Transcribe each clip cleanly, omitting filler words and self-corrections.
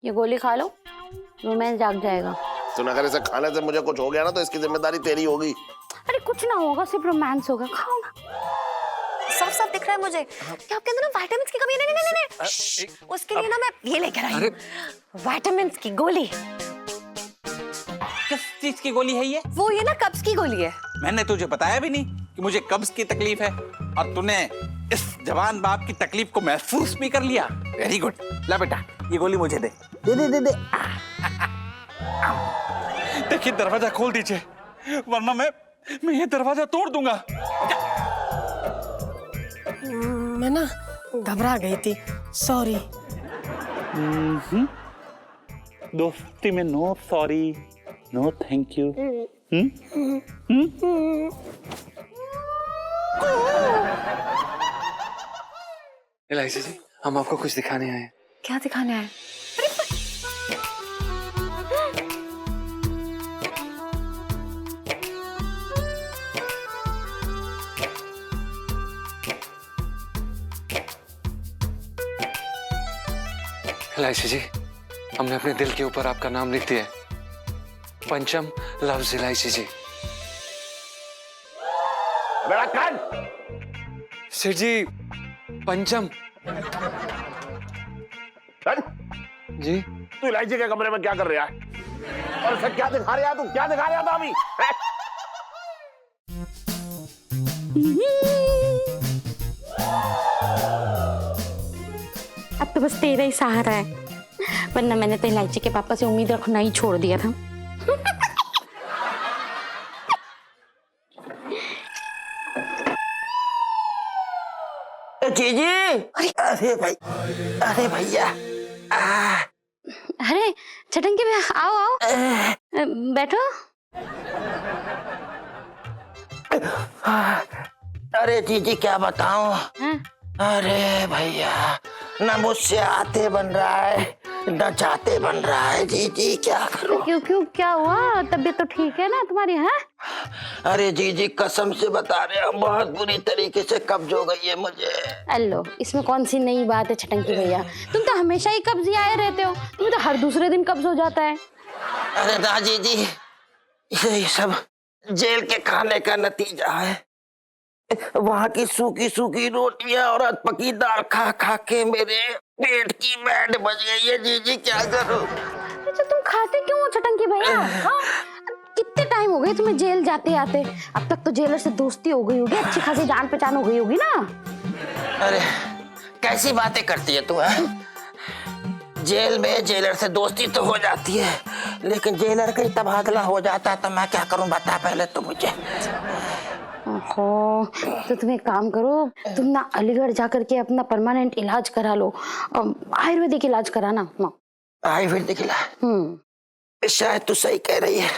ये गोली खा लो, रोमांस जाग जाएगा। सुन, अगर इसे खाने से मुझे कुछ हो गया ना तो इसकी जिम्मेदारी तेरी होगी। अरे कुछ ना होगा, सिर्फ रोमांस होगा, खाओ ना। साफ साफ दिख रहा है मुझे कि आपके अंदर ना विटामिन्स की कमी है। नहीं, उसके लिए ना मैं ये लेकर आई हूँ, विटामिन्स की गोली। किस चीज की गोली है ये? वो ये ना कब्ज की गोली है। मैंने तुझे बताया भी नहीं कि मुझे कब्ज की तकलीफ है, और तूने इस जवान बाप की तकलीफ को महसूस भी कर लिया। Very good. ला बेटा, ये गोली मुझे दे दे दे दे, दे। देखिए, दरवाजा खोल दीजिए, वरना मैं ये दरवाजा तोड़ दूंगा। मैं ना घबरा गई थी, सॉरी। दोस्ती में no sorry, no thank you. Eliza ji, हम आपको कुछ दिखाने आए हैं। क्या दिखाने आए? एलाइजा जी, हमने अपने दिल के ऊपर आपका नाम लिख दिया है। पंचम लव्स एलाइजा जी। मेरा कान। सेठ जी, पंचम। जी, तू इलायची के कमरे में क्या कर रहा है? और उसे क्या दिखा रहा है? तू क्या दिखा रहा था अभी? अब तो बस तेरा ही सहारा है, वरना मैंने तो इलायची के पापा से उम्मीद रखना ही छोड़ दिया था। जीजी, अरे भाई, अरे भैया, अरे छटंकी भैया, आओ आओ, बैठो। अरे जीजी क्या बताऊं। हाँ? अरे भैया, न मुझसे आते बन रहा है न चाहते बन रहा है। जीजी क्या करूं। क्यों क्यों, क्या हुआ? तबीयत तो ठीक है ना तुम्हारी? हाँ, अरे जीजी कसम से बता रहे हैं, बहुत बुरी तरीके से कब्ज हो गई है मुझे। अल्लो, इसमें कौन सी नई बात है छटंकी भैया? तुम तो हमेशा ही कब्ज आए रहते हो, तुम्हें तो हर दूसरे दिन कब्ज हो जाता है। अरे ना जीजी, ये सब जेल के खाने का नतीजा है। वहाँ की सूखी सूखी रोटियां और अधपकी दाल खा खा के मेरे पेट की बैंड बज गई है। जीजी क्या करूं। अच्छा, तुम खाते क्यों हो छटंकी भैया? हाँ? कितने टाइम हो गए तुम्हें जेल जाते आते? अब तक तो जेलर से दोस्ती हो गई होगी, अच्छी खासी जान पहचान हो गई होगी ना? अरे कैसी बातें करती है तू है? जेल में जेलर से दोस्ती तो हो जाती है, लेकिन जेलर का ही तबादला हो जाता है तो मैं क्या करूं बता पहले तो मुझे। ओहो, तो तुम एक काम करो, तुम ना अलीगढ़ जाकर के अपना परमानेंट इलाज करा लो, आयुर्वेदिक इलाज कराना। आयुर्वेदिक इलाज? शायद तू सही कह रही है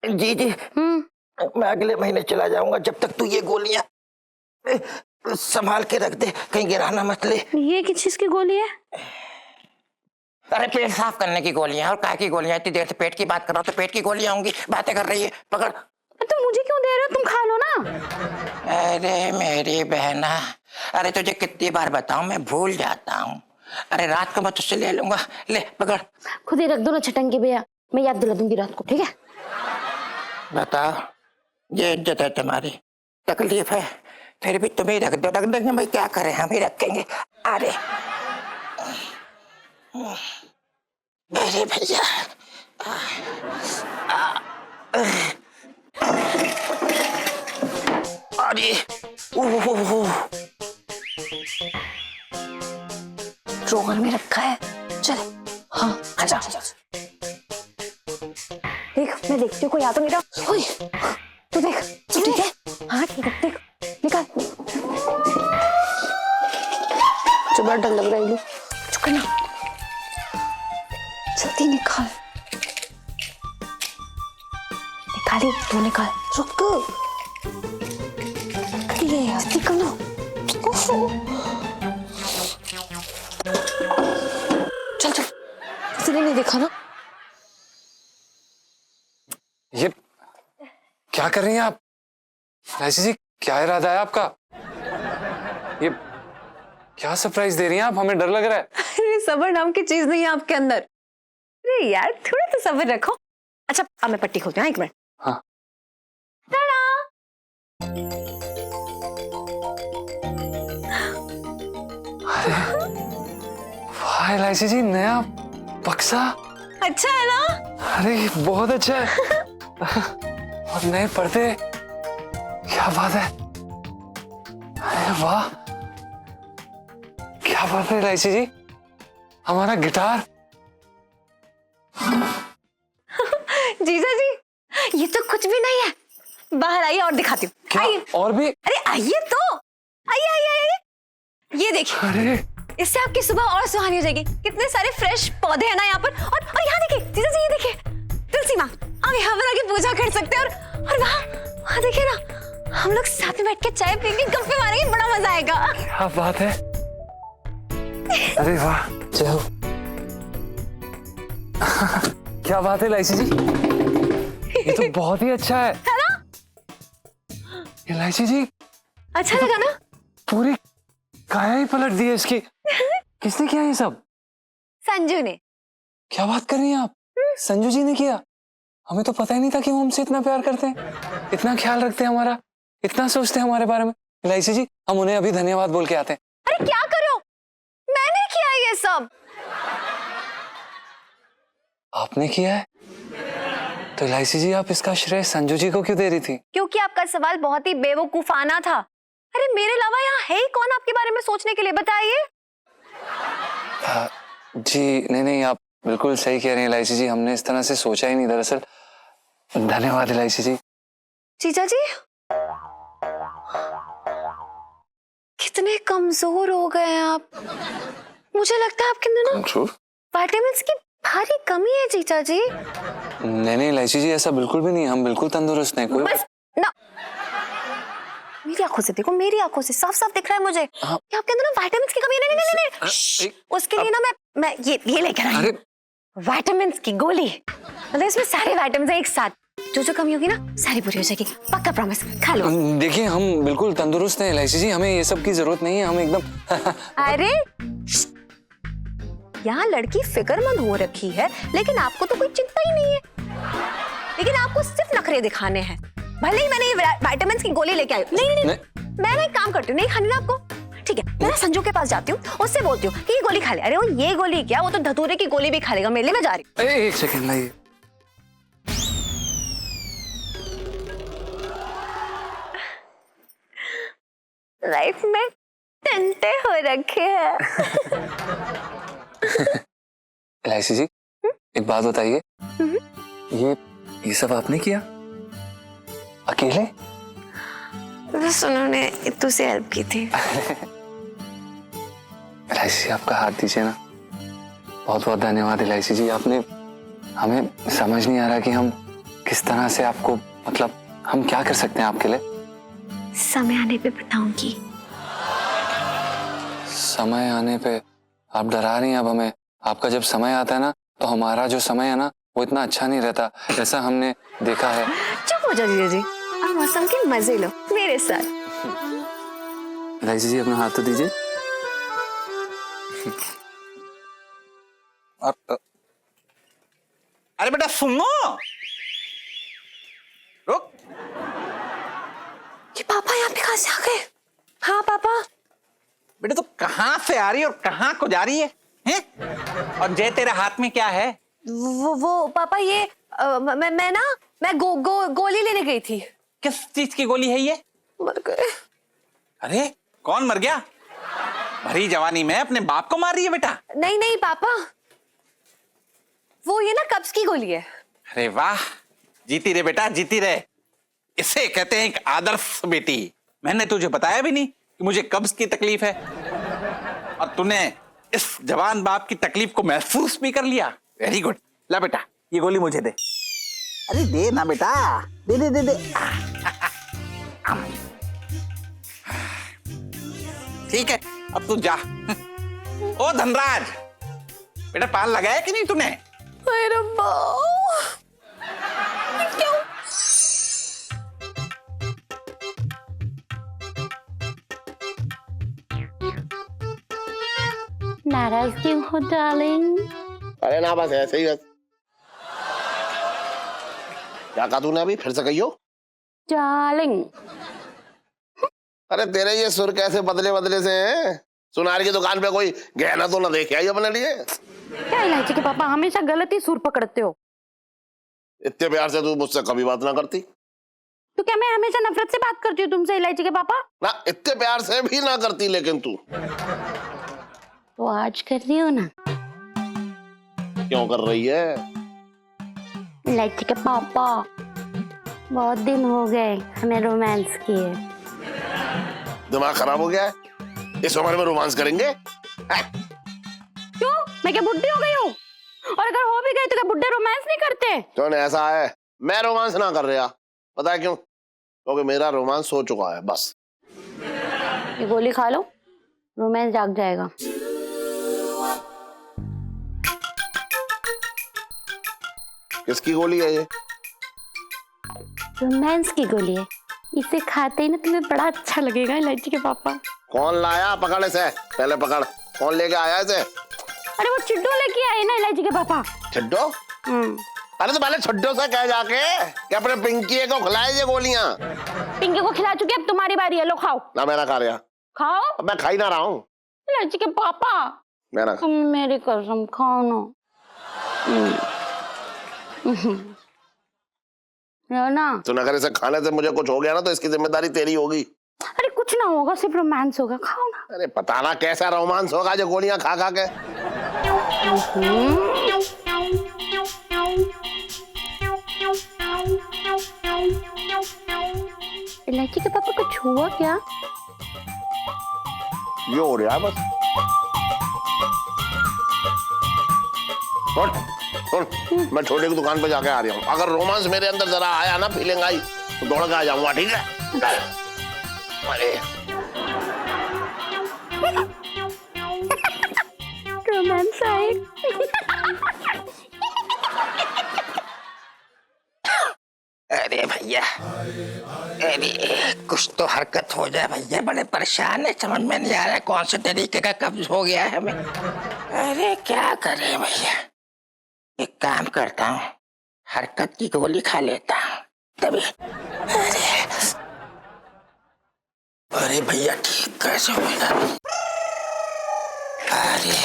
जी जी। मैं अगले महीने चला जाऊंगा, जब तक तू ये गोलियां संभाल के रख दे, कहीं गिराना मत ले। ये किस चीज की गोली है? अरे पेट साफ करने की गोलियां। और काय की गोलियां? इतनी देर से पेट की बात कर रहा हूँ तो पेट की गोलियां होंगी, बातें कर रही है। पकड़। तुम मुझे क्यों दे रहे हो? तुम खा लो ना। अरे मेरी बहना, अरे तुझे कितनी बार बताऊं, मैं भूल जाता हूँ। अरे रात को मैं तुझसे ले लूंगा, ले पकड़। खुद ही रख दो ना छटंकी भैया, मैं याद दिला दूंगी रात को, ठीक है? बताओ, ये इज्जत है तुम्हारी, तकलीफ है, फिर भी तुम्हें रख दो। रख देंगे भाई, क्या करें, हम ही रखेंगे। अरे अरे भैया, अरे ड्रॉअर में रखा है, चल। हाँ आजा। देख, मैं देखती हूँ कोई आ तो नहीं रहा। ओए, तू देख, सब ठीक है? हाँ ठीक है, देख निकाल। मुझे बड़ा डर लग रहा है। चुप ना, जल्दी निकाल। निकाली तू, निकाल। रुक, ये जल्दी कर लो। चल चल, किसी ने नहीं देखा ना? ये क्या कर रही हैं आप? एलाइजा जी, क्या इरादा है आपका? ये क्या सरप्राइज दे रही हैं आप? हमें डर लग रहा है। अरे सबर नाम की चीज नहीं है आपके अंदर। अरे यार थोड़ा तो सब्र रखो। अच्छा अब मैं पट्टी खोलती हूँ, एक मिनट। हाँ। वाह इलायची जी, नया बक्सा। अच्छा है ना? अरे बहुत अच्छा है। और नए पर्दे, क्या बात है। अरे वाह, क्या बात है इलायची जी, हमारा गिटार। जीजा जी ये तो कुछ भी नहीं है, बाहर आइए और दिखाती हूँ। क्या आइए। और भी? अरे आइए तो, आइए आइए आइए, ये देखिए। अरे इससे आपकी सुबह और सुहानी हो जाएगी। कितने सारे फ्रेश पौधे हैं ना यहाँ पर। और यहाँ देखिए जीजा जी, ये देखिए तुलसी माँ, आप यहाँ पर आके पूजा कर सकते हैं। और वहाँ देखिए ना, हम लोग साथ में बैठ के चाय पीएंगे, गप्पे मारेंगे, बड़ा मजा आएगा। क्या बात है। अरे वाह, जय हो। क्या बात है इलायची जी, ये तो बहुत ही अच्छा है ना? इलायची जी अच्छा लगा ना? पूरी काया ही पलट दी है इसकी। किसने किया ये सब? संजू ने। क्या बात कर रही हैं आप? संजू जी ने किया? हमें तो पता ही नहीं था कि वो हमसे इतना प्यार करते हैं, इतना ख्याल रखते हैं हमारा, इतना सोचते हैं हमारे बारे में। इलायची जी हम उन्हें अभी धन्यवाद बोल के आते हैं। अरे क्या करो, मैंने किया ये सब। आपने किया है? तो इलायची जी आप इसका श्रेय संजू जी को क्यों दे रही थी? क्योंकि आपका सवाल बहुत ही बेवकूफाना था। अरे मेरे अलावा यहाँ है ही कौन आपके बारे में सोचने के लिए, बताइए। जी नहीं, आप बिल्कुल सही कह रहे हैं इलायची जी, हमने इस तरह से सोचा ही नहीं दरअसल। धन्यवाद इलायची जी। जीजा जी कितने कमजोर हो गए हैं आप। मुझे लगता है आपके अंदर ना विटामिन्स की भारी कमी है जीजा जी। नहीं इलायची जी, ऐसा बिल्कुल भी नहीं, हम बिल्कुल तंदुरुस्त हैं। कोई बस ना, मेरी आंखों से देखो, मेरी आंखों से साफ साफ दिख रहा है मुझे कि आपके अंदर ना विटामिन्स की कमी है। नहीं। उसके लिए ना मैं ये लेकर आई हूं, विटामिन्स की गोली। मतलब इसमें सारे विटामिन्स हैं एक साथ, जो कमी होगी ना सारी पूरी हो जाएगी, पक्का प्रॉमिस। खा लो। देखिए हम बिल्कुल तंदुरुस्त हैं इलायची जी, हमें ये सब की जरूरत नहीं है, हम एकदम। अरे यहाँ लड़की फिक्रमंद हो रखी है, लेकिन आपको तो कोई चिंता ही नहीं है। लेकिन आपको सिर्फ नखरे दिखाने हैं। भले ही मैंने ये विटामिन्स की गोली लेके आई। नहीं, मैं एक काम करती हूँ, नहीं खानी ना आपको, ठीक है? मैं ना संजू के पास जाती हूँ, उससे बोलती हूँ कि ये गोली खा ले। अरे वो ये गोली क्या, वो तो धतूरे की गोली भी खा लेगा मेरे लिए। मैं जा रही हूँ। एक सेकंड लाइए। लाइफ में टंटे हो रखे हैं। इलायची जी एक बात बताइए, ये सब आपने किया अकेले? बस उन्होंने इतू से हेल्प की थी। इलायची जी आपका हाथ दीजिए ना। बहुत बहुत धन्यवाद इलायची जी, आपने, हमें समझ नहीं आ रहा कि हम किस तरह से आपको, मतलब हम क्या कर सकते हैं आपके लिए। समय आने पे बताऊंगी। समय आने पे? आप डरा रही हैं अब हमें। आपका जब समय आता है ना, तो हमारा जो समय है ना वो इतना अच्छा नहीं रहता, ऐसा हमने देखा है। चुप हो जाओ जीजा जी, और मौसम के मजे लो मेरे साथ। इलायची जी अपना हाथ तो दीजिए। अरे बेटा सुनो, रुक। ये पापा यहाँ पे कहाँ से आ गए? हाँ पापा। बेटा तो कहाँ से आ रही है और कहाँ को जा रही है, हैं? और जय तेरे हाथ में क्या है? वो पापा ये मैं गोली लेने गई थी। किस चीज की गोली है ये? मर गए। अरे कौन मर गया? भरी जवानी में अपने बाप को मार रही है बेटा? नहीं पापा, वो ये ना कब्ज की गोली है। अरे वाह, जीती रहे बेटा, जीती रहे। इसे कहते हैं एक आदर्श बेटी। मैंने तुझे बताया भी नहीं कि मुझे कब्ज की तकलीफ है, और तूने इस जवान बाप की तकलीफ को महसूस भी कर लिया। Very good. ला बेटा ये गोली मुझे दे। अरे दे ना बेटा, दे दे दे दे। ठीक है अब तू जा। ओ धनराज, बेटा पान लगाया कि नहीं तूने? अरे रब्बा, क्यों? नाराज क्यों हो डार्लिंग? अरे ना बस ऐसे ही, बस क्या कहा तूने अभी? फिर से कहियो। डार्लिंग। अरे तेरे ये सुर कैसे बदले बदले से हैं? सुनार की दुकान पे कोई गहना तो ना देखे आई अपने लिए? क्या इलायची के पापा हमेशा गलत ही सुर पकड़ते हो। इतने प्यार से तू मुझसे कभी बात ना करती। तो क्या मैं हमेशा नफरत से बात करती हूँ तुमसे इलायची के पापा? ना इतने प्यार से भी ना करती, लेकिन तू तो आज कर रही हो ना। क्यों कर रही है? इलायची के पापा बहुत दिन हो गए हमें रोमांस किए। दिमाग खराब हो गया है? इस उम्र में रोमांस करेंगे? क्यों, मैं क्या बुढ़ी हो गई हूँ? और अगर हो भी गई तो क्या बुढ़े रोमांस नहीं करते? तो ऐसा है, मैं रोमांस ना कर रहा। पता है क्यों? क्योंकि मेरा रोमांस हो चुका है बस। ये गोली खा लो, रोमांस जाग जाएगा। किसकी गोली है ये? रोमांस की गोली है, इसे खाते ही ना तुम्हें बड़ा अच्छा लगेगा इलायची के पापा। कौन लाया? पकड़ इसे, पहले पकड़। कौन लेके आया इसे? अरे वो चिड्डो लेके आए ना इलायची के पापा। छिड्डो? अरे तो पहले छिड्डो से कह जाके कि अपने पिंकी को खिलाए ये गोलियां। पिंकी को खिला चुकी, अब तुम्हारी बारी है, लो खाओ। ना मैं ना खा रहा। खाओ। अब मैं खा ही ना रहा हूँ। इलायची के पापा मैं ना। तुम मेरी कसम खाओ ना। ना तो अगर इसे खाने से मुझे कुछ हो गया ना तो इसकी जिम्मेदारी तेरी होगी। अरे कुछ ना होगा, सिर्फ रोमांस होगा, खाओ ना। अरे पता ना कैसा रोमांस होगा जो गोलियां खा खा के। इलायची के पापा कुछ हुआ क्या? ये हो रहा है बस। सुन, मैं छोटे की दुकान पे जाके आ रहा हूँ। अगर रोमांस मेरे अंदर जरा आया ना, फीलिंग आई, तो दौड़ के आ जाऊंगा, ठीक है? अरे रोमांस आए। अरे भैया, अरे कुछ तो हरकत हो जाए भैया, बड़े परेशान है, समझ में नहीं आ रहा है कौन से तरीके का कब्ज हो गया है हमें। अरे क्या करें भैया, एक काम करता हूँ, हरकत की गोली खा लेता हूँ तभी। अरे भैया ठीक कैसे होगा? अरे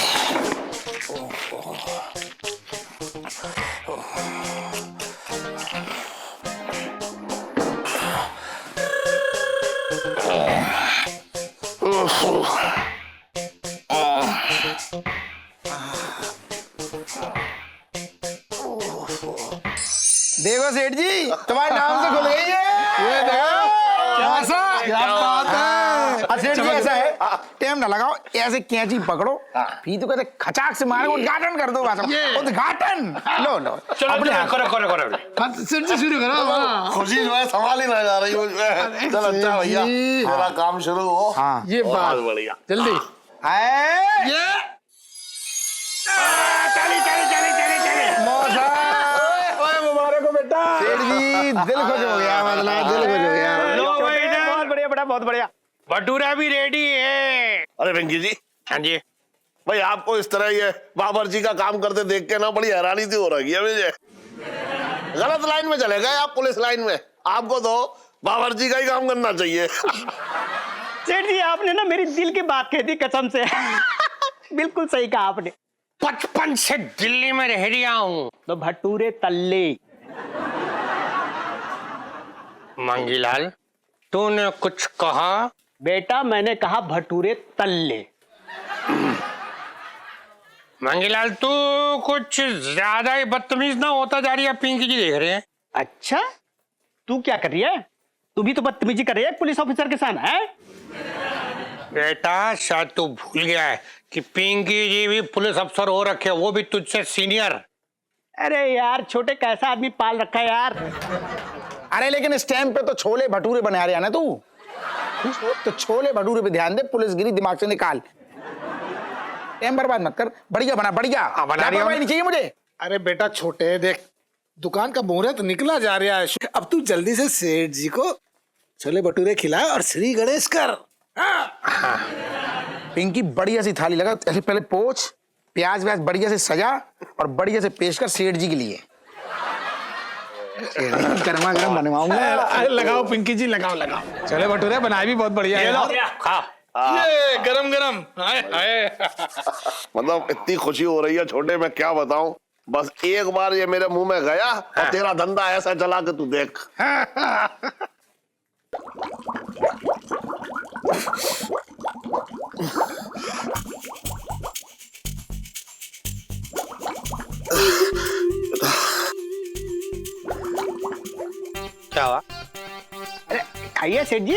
देखो सेठ जी, तुम्हारे नाम से खुल गई है। ये देखो क्या बात है। सेठ जी ऐसा है, टाइम ना लगाओ, ऐसे कैंची पकड़ो, फिर तो कहते खचाक से मारो, उद्घाटन कर दो। उद्घाटन लो लो, चलो करो। सेठ जी शुरू करो। खुशी जो है संभाल ही ना जा रही मुझे। चल अच्छा भैया, मेरा काम शुरू हो। हाँ ये बात बढ़िया। जल्दी मुबारक हो बेटा। सेठ जी दिल खुश हो गया, मतलब दिल खुश हो गया। बहुत बढ़िया बेटा, बहुत बढ़िया। भटूरा भी रेडी है। अरे वेंकी जी। हाँ जी। भाई आपको इस तरह ये बाबर्ची का काम करते देख के ना बड़ी हैरानी सी हो रही है मुझे। गलत लाइन में चले गए आप, पुलिस लाइन में। आपको तो बाबर्ची का ही काम करना चाहिए। सेठ जी आपने ना मेरी दिल की बात कह दी कसम से। बिल्कुल सही कहा आपने। 55 से दिल्ली में रह रहा हूँ तो भटूरे तल्ले। मंगीलाल तूने कुछ कहा? बेटा मैंने कहा भटूरे तल्ले। मंगीलाल तू कुछ ज्यादा ही बदतमीज ना होता जा रही है, पिंकी जी देख रहे हैं। अच्छा तू क्या कर रही है? तू भी तो बदतमीजी कर रही है पुलिस ऑफिसर के साथ है? बेटा शायद तू भूल गया है कि पिंकी जी भी पुलिस अफसर हो रखे, वो भी तुझसे सीनियर। अरे यार छोटे कैसा आदमी पाल रखा है यार। अरे लेकिन इस टाइम पे तो छोले भटूरे बना रहा है ना तू, तो छोले भटूरे पे ध्यान दे, पुलिसगिरी दिमाग से निकाल, टाइम बर्बाद मत कर। बढ़िया बना, बढ़िया बना रही नहीं चाहिए मुझे। अरे बेटा छोटे देख, दुकान का मुहूर्त निकला जा रहा है, अब तू जल्दी से सेठ जी को छोले भटूरे खिला और श्री गणेश कर। पिंकी बढ़िया सी थाली लगा, ऐसे पहले पोंछ, प्याज व्याज बढ़िया से सजा और बढ़िया से पेश कर सेठ जी के लिए। गर्मा गर्म बनवाऊंगा। अरे लगाओ पिंकी जी, लगाओ लगाओ। छोले भटूरे बनाए भी बहुत बढ़िया है यार। खा ये गरम गरम। हाय हाय। मतलब इतनी खुशी हो रही है छोटे, मैं क्या बताऊं। बस एक बार ये मेरे मुंह में गया और तेरा धंधा ऐसा चला के तू देख। क्या हुआ? अरे खाइए सेठ जी।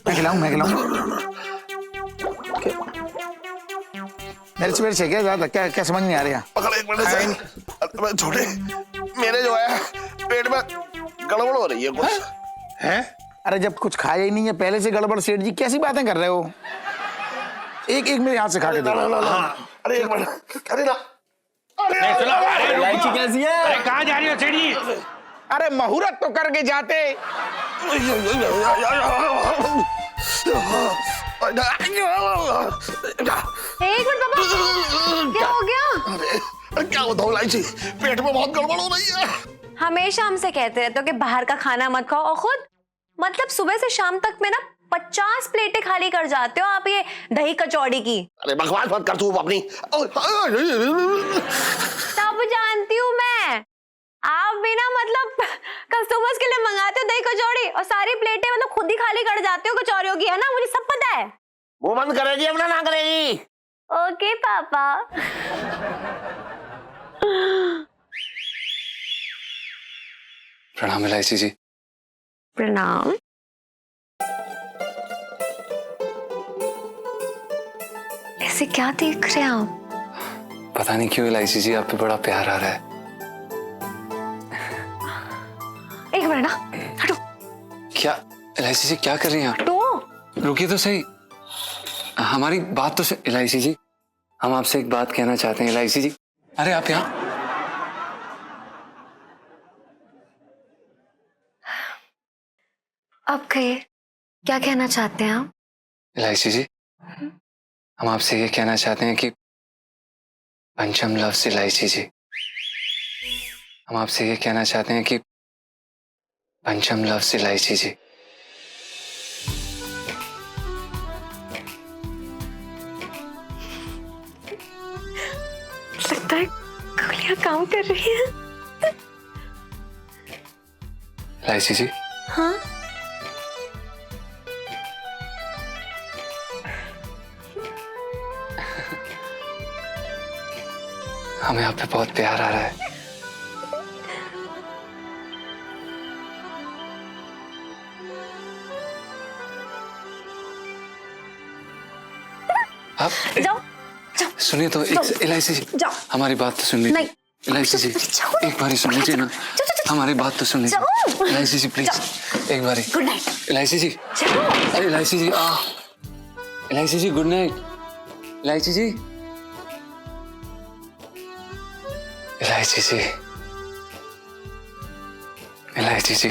मैं खिलाऊं, मैं खिलाऊं। मिर्च मिर्च है क्या ज्यादा? क्या क्या समझ नहीं आ रहा। पकड़ एक मिनट से। मैं छोटे, मेरे जो है पेट में गड़बड़ हो रही है कुछ। है? अरे जब कुछ खाया ही नहीं है पहले से गड़बड़, सेठ जी कैसी बातें कर रहे हो? एक एक मेरे हाथ से खा के देखो। अरे एक मिनट, अरे ना। नहीं सुना, अरे इलायची कैसी है? अरे कहाँ जा रही हो सेठ जी? अरे मुहूर्त तो करके जाते। एक मिनट पापा, क्या हो गया? अरे क्या बताऊं इलायची, पेट में बहुत गड़बड़ हो रही है। हमेशा हमसे कहते रहते हो कि बाहर का खाना मत खाओ, और खुद मतलब सुबह से शाम तक में ना 50 प्लेटें खाली कर जाते हो आप ये दही कचौड़ी की। अरे बकवास मत कर तू अपनी। सब जानती हूँ मैं, आप भी ना मतलब कस्टमर्स के लिए मंगाते हो दही कचौड़ी और सारी प्लेटें मतलब खुद ही खाली कर जाते हो कचौरियों की, है ना? मुझे सब पता है। वो बंद करेगी अपना ना करेगी। ओके पापा। प्रणाम इलायची जी। प्रणाम। ऐसे क्या देख रहे हैं आप? पता नहीं क्यों इलायची जी आप पे बड़ा प्यार आ रहा है। एक मिनट ना, हटो। क्या इलायची जी क्या कर रही हैं आप? हटो। रुकिए तो सही, हमारी बात तो इलायची जी, हम आपसे एक बात कहना चाहते हैं इलायची जी। अरे आप यहाँ। अब कहिए, क्या कहना चाहते हैं आप? इलायची जी, हम आपसे ये कहना चाहते हैं कि पंचम लव्स इलायची जी। हम आपसे ये कहना चाहते हैं कि पंचम लव्स इलायची जी। लगता है गोलियां काम कर रही हैं। इलायची जी, हाँ? हमें आप पे बहुत प्यार आ रहा है। आप जाओ जाओ सुनिए तो, इलायची जी जाओ। हमारी बात तो सुन लीजिए। नहीं। इलायची जी जाओ। एक बारी सुन लीजिए ना, हमारी बात तो सुन लीजिए। जाओ। इलायची जी प्लीज एक बारी। Good night. इलायची जी, जाओ। अरे इलायची जी इलायची जी गुड नाइट। इलायची जी, इलायची जी, इलायची जी।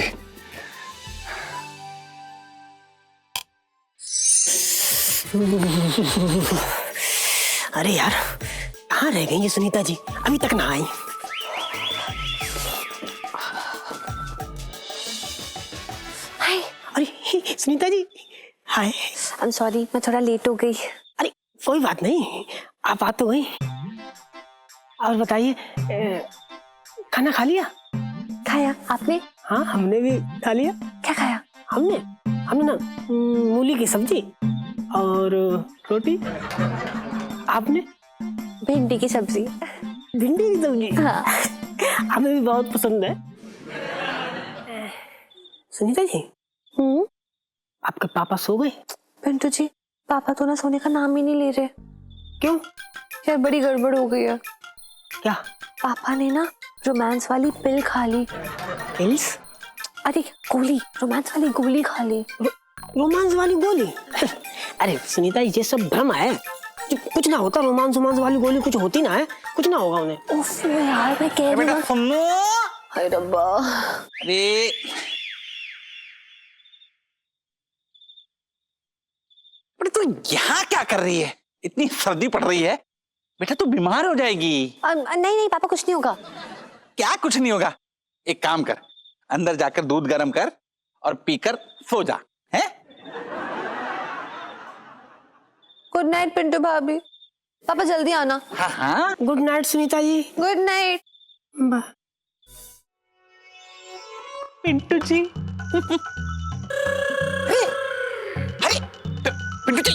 अरे यार कहाँ रह गई ये सुनीता जी, अभी तक ना आई। हाय। अरे सुनीता जी, हाय। आई एम सॉरी, मैं थोड़ा लेट हो गई। अरे कोई बात नहीं, आप आ तो गई। और बताइए, खाना खा लिया? खाया आपने? हाँ हमने भी खा लिया। क्या खाया? हमने हमने ना मूली की सब्जी और रोटी। आपने? भिंडी की सब्जी। भिंडी की सब्जी? हाँ। हमें भी बहुत पसंद है। सुनीता जी, आपके पापा सो गए? पिंटू जी, पापा तो ना सोने का नाम ही नहीं ले रहे। क्यों? यार बड़ी गड़बड़ हो गई है। क्या? पापा ने ना रोमांस वाली पिल खा ली। पिल्स? अरे गोली, रोमांस वाली गोली खा ली। रोमांस वाली गोली? अरे सुनीता जी, ये सब भ्रम है। कुछ ना होता, रोमांस वाली गोली कुछ होती ना है, कुछ ना होगा उन्हें। उफ यार, मैं कह रही हूँ। सुनो। हाय रब्बा। अरे तू यहाँ क्या कर रही है? इतनी सर्दी पड़ रही है, बेटा तू बीमार हो जाएगी। नहीं नहीं पापा, कुछ नहीं होगा। क्या कुछ नहीं होगा? एक काम कर, अंदर जाकर दूध गर्म कर और पीकर सो जा, है? गुड नाइट पिंटू भाभी। पापा जल्दी आना। हाँ हाँ। Good night Sunita ji. Good night. Pintu ji. अरे पिंटू जी,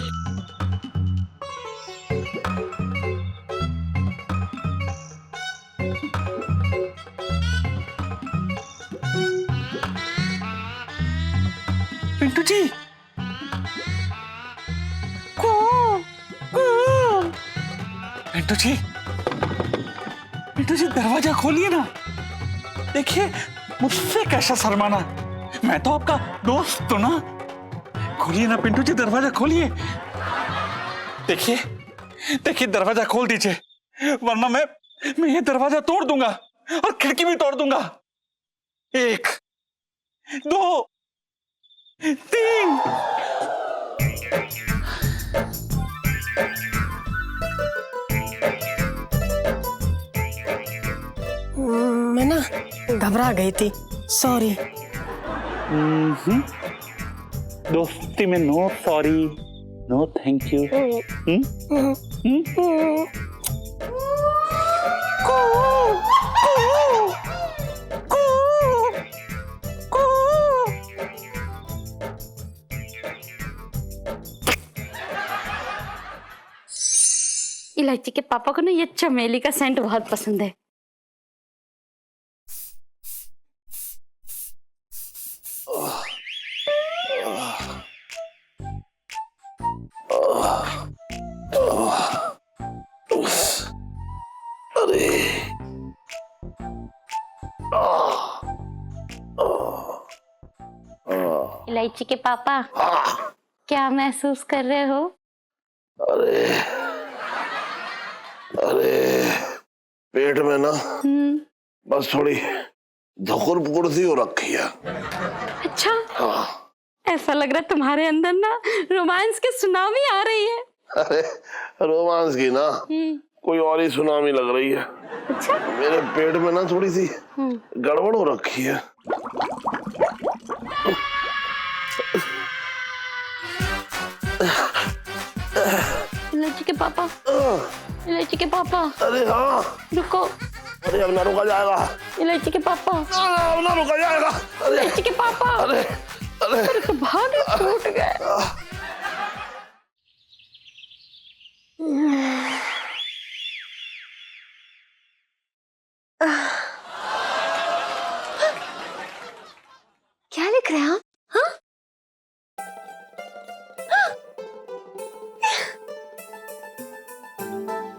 पिंटू जी। पिंटू जी, पिंटू जी दरवाजा खोलिए ना। देखिए मुझसे कैसा शर्माना, मैं तो आपका दोस्त हूं ना। खोलिए ना पिंटू जी, दरवाजा खोलिए। देखिए देखिए दरवाजा खोल दीजिए, वरना मैं ये दरवाजा तोड़ दूंगा और खिड़की भी तोड़ दूंगा। 1 2 3। मैं ना घबरा गई थी, सॉरी। दोस्ती में no sorry, no thank you. Elaichi के पापा को ना ये चमेली का सेंट बहुत पसंद है। इलायची के पापा, क्या महसूस कर रहे हो? अरे अरे पेट में ना बस थोड़ी धुकुर पुकुर सी हो रखी है। अच्छा, हाँ। ऐसा लग रहा है तुम्हारे अंदर ना रोमांस की सुनामी आ रही है। अरे रोमांस की ना कोई और ही सुनामी लग रही है। अच्छा? मेरे पेट में ना थोड़ी सी गड़बड़ हो रखी है। इलायची के पापा, इलायची के पापा। अरे हाँ, रुको। अरे अब ना रुका जाएगा। इलायची के पापा, अब ना रुका जाएगा। अरे इलायची के पापा। अरे अरे तो भाग टूट गए। क्या लिख रहे हैं आप? हाँ?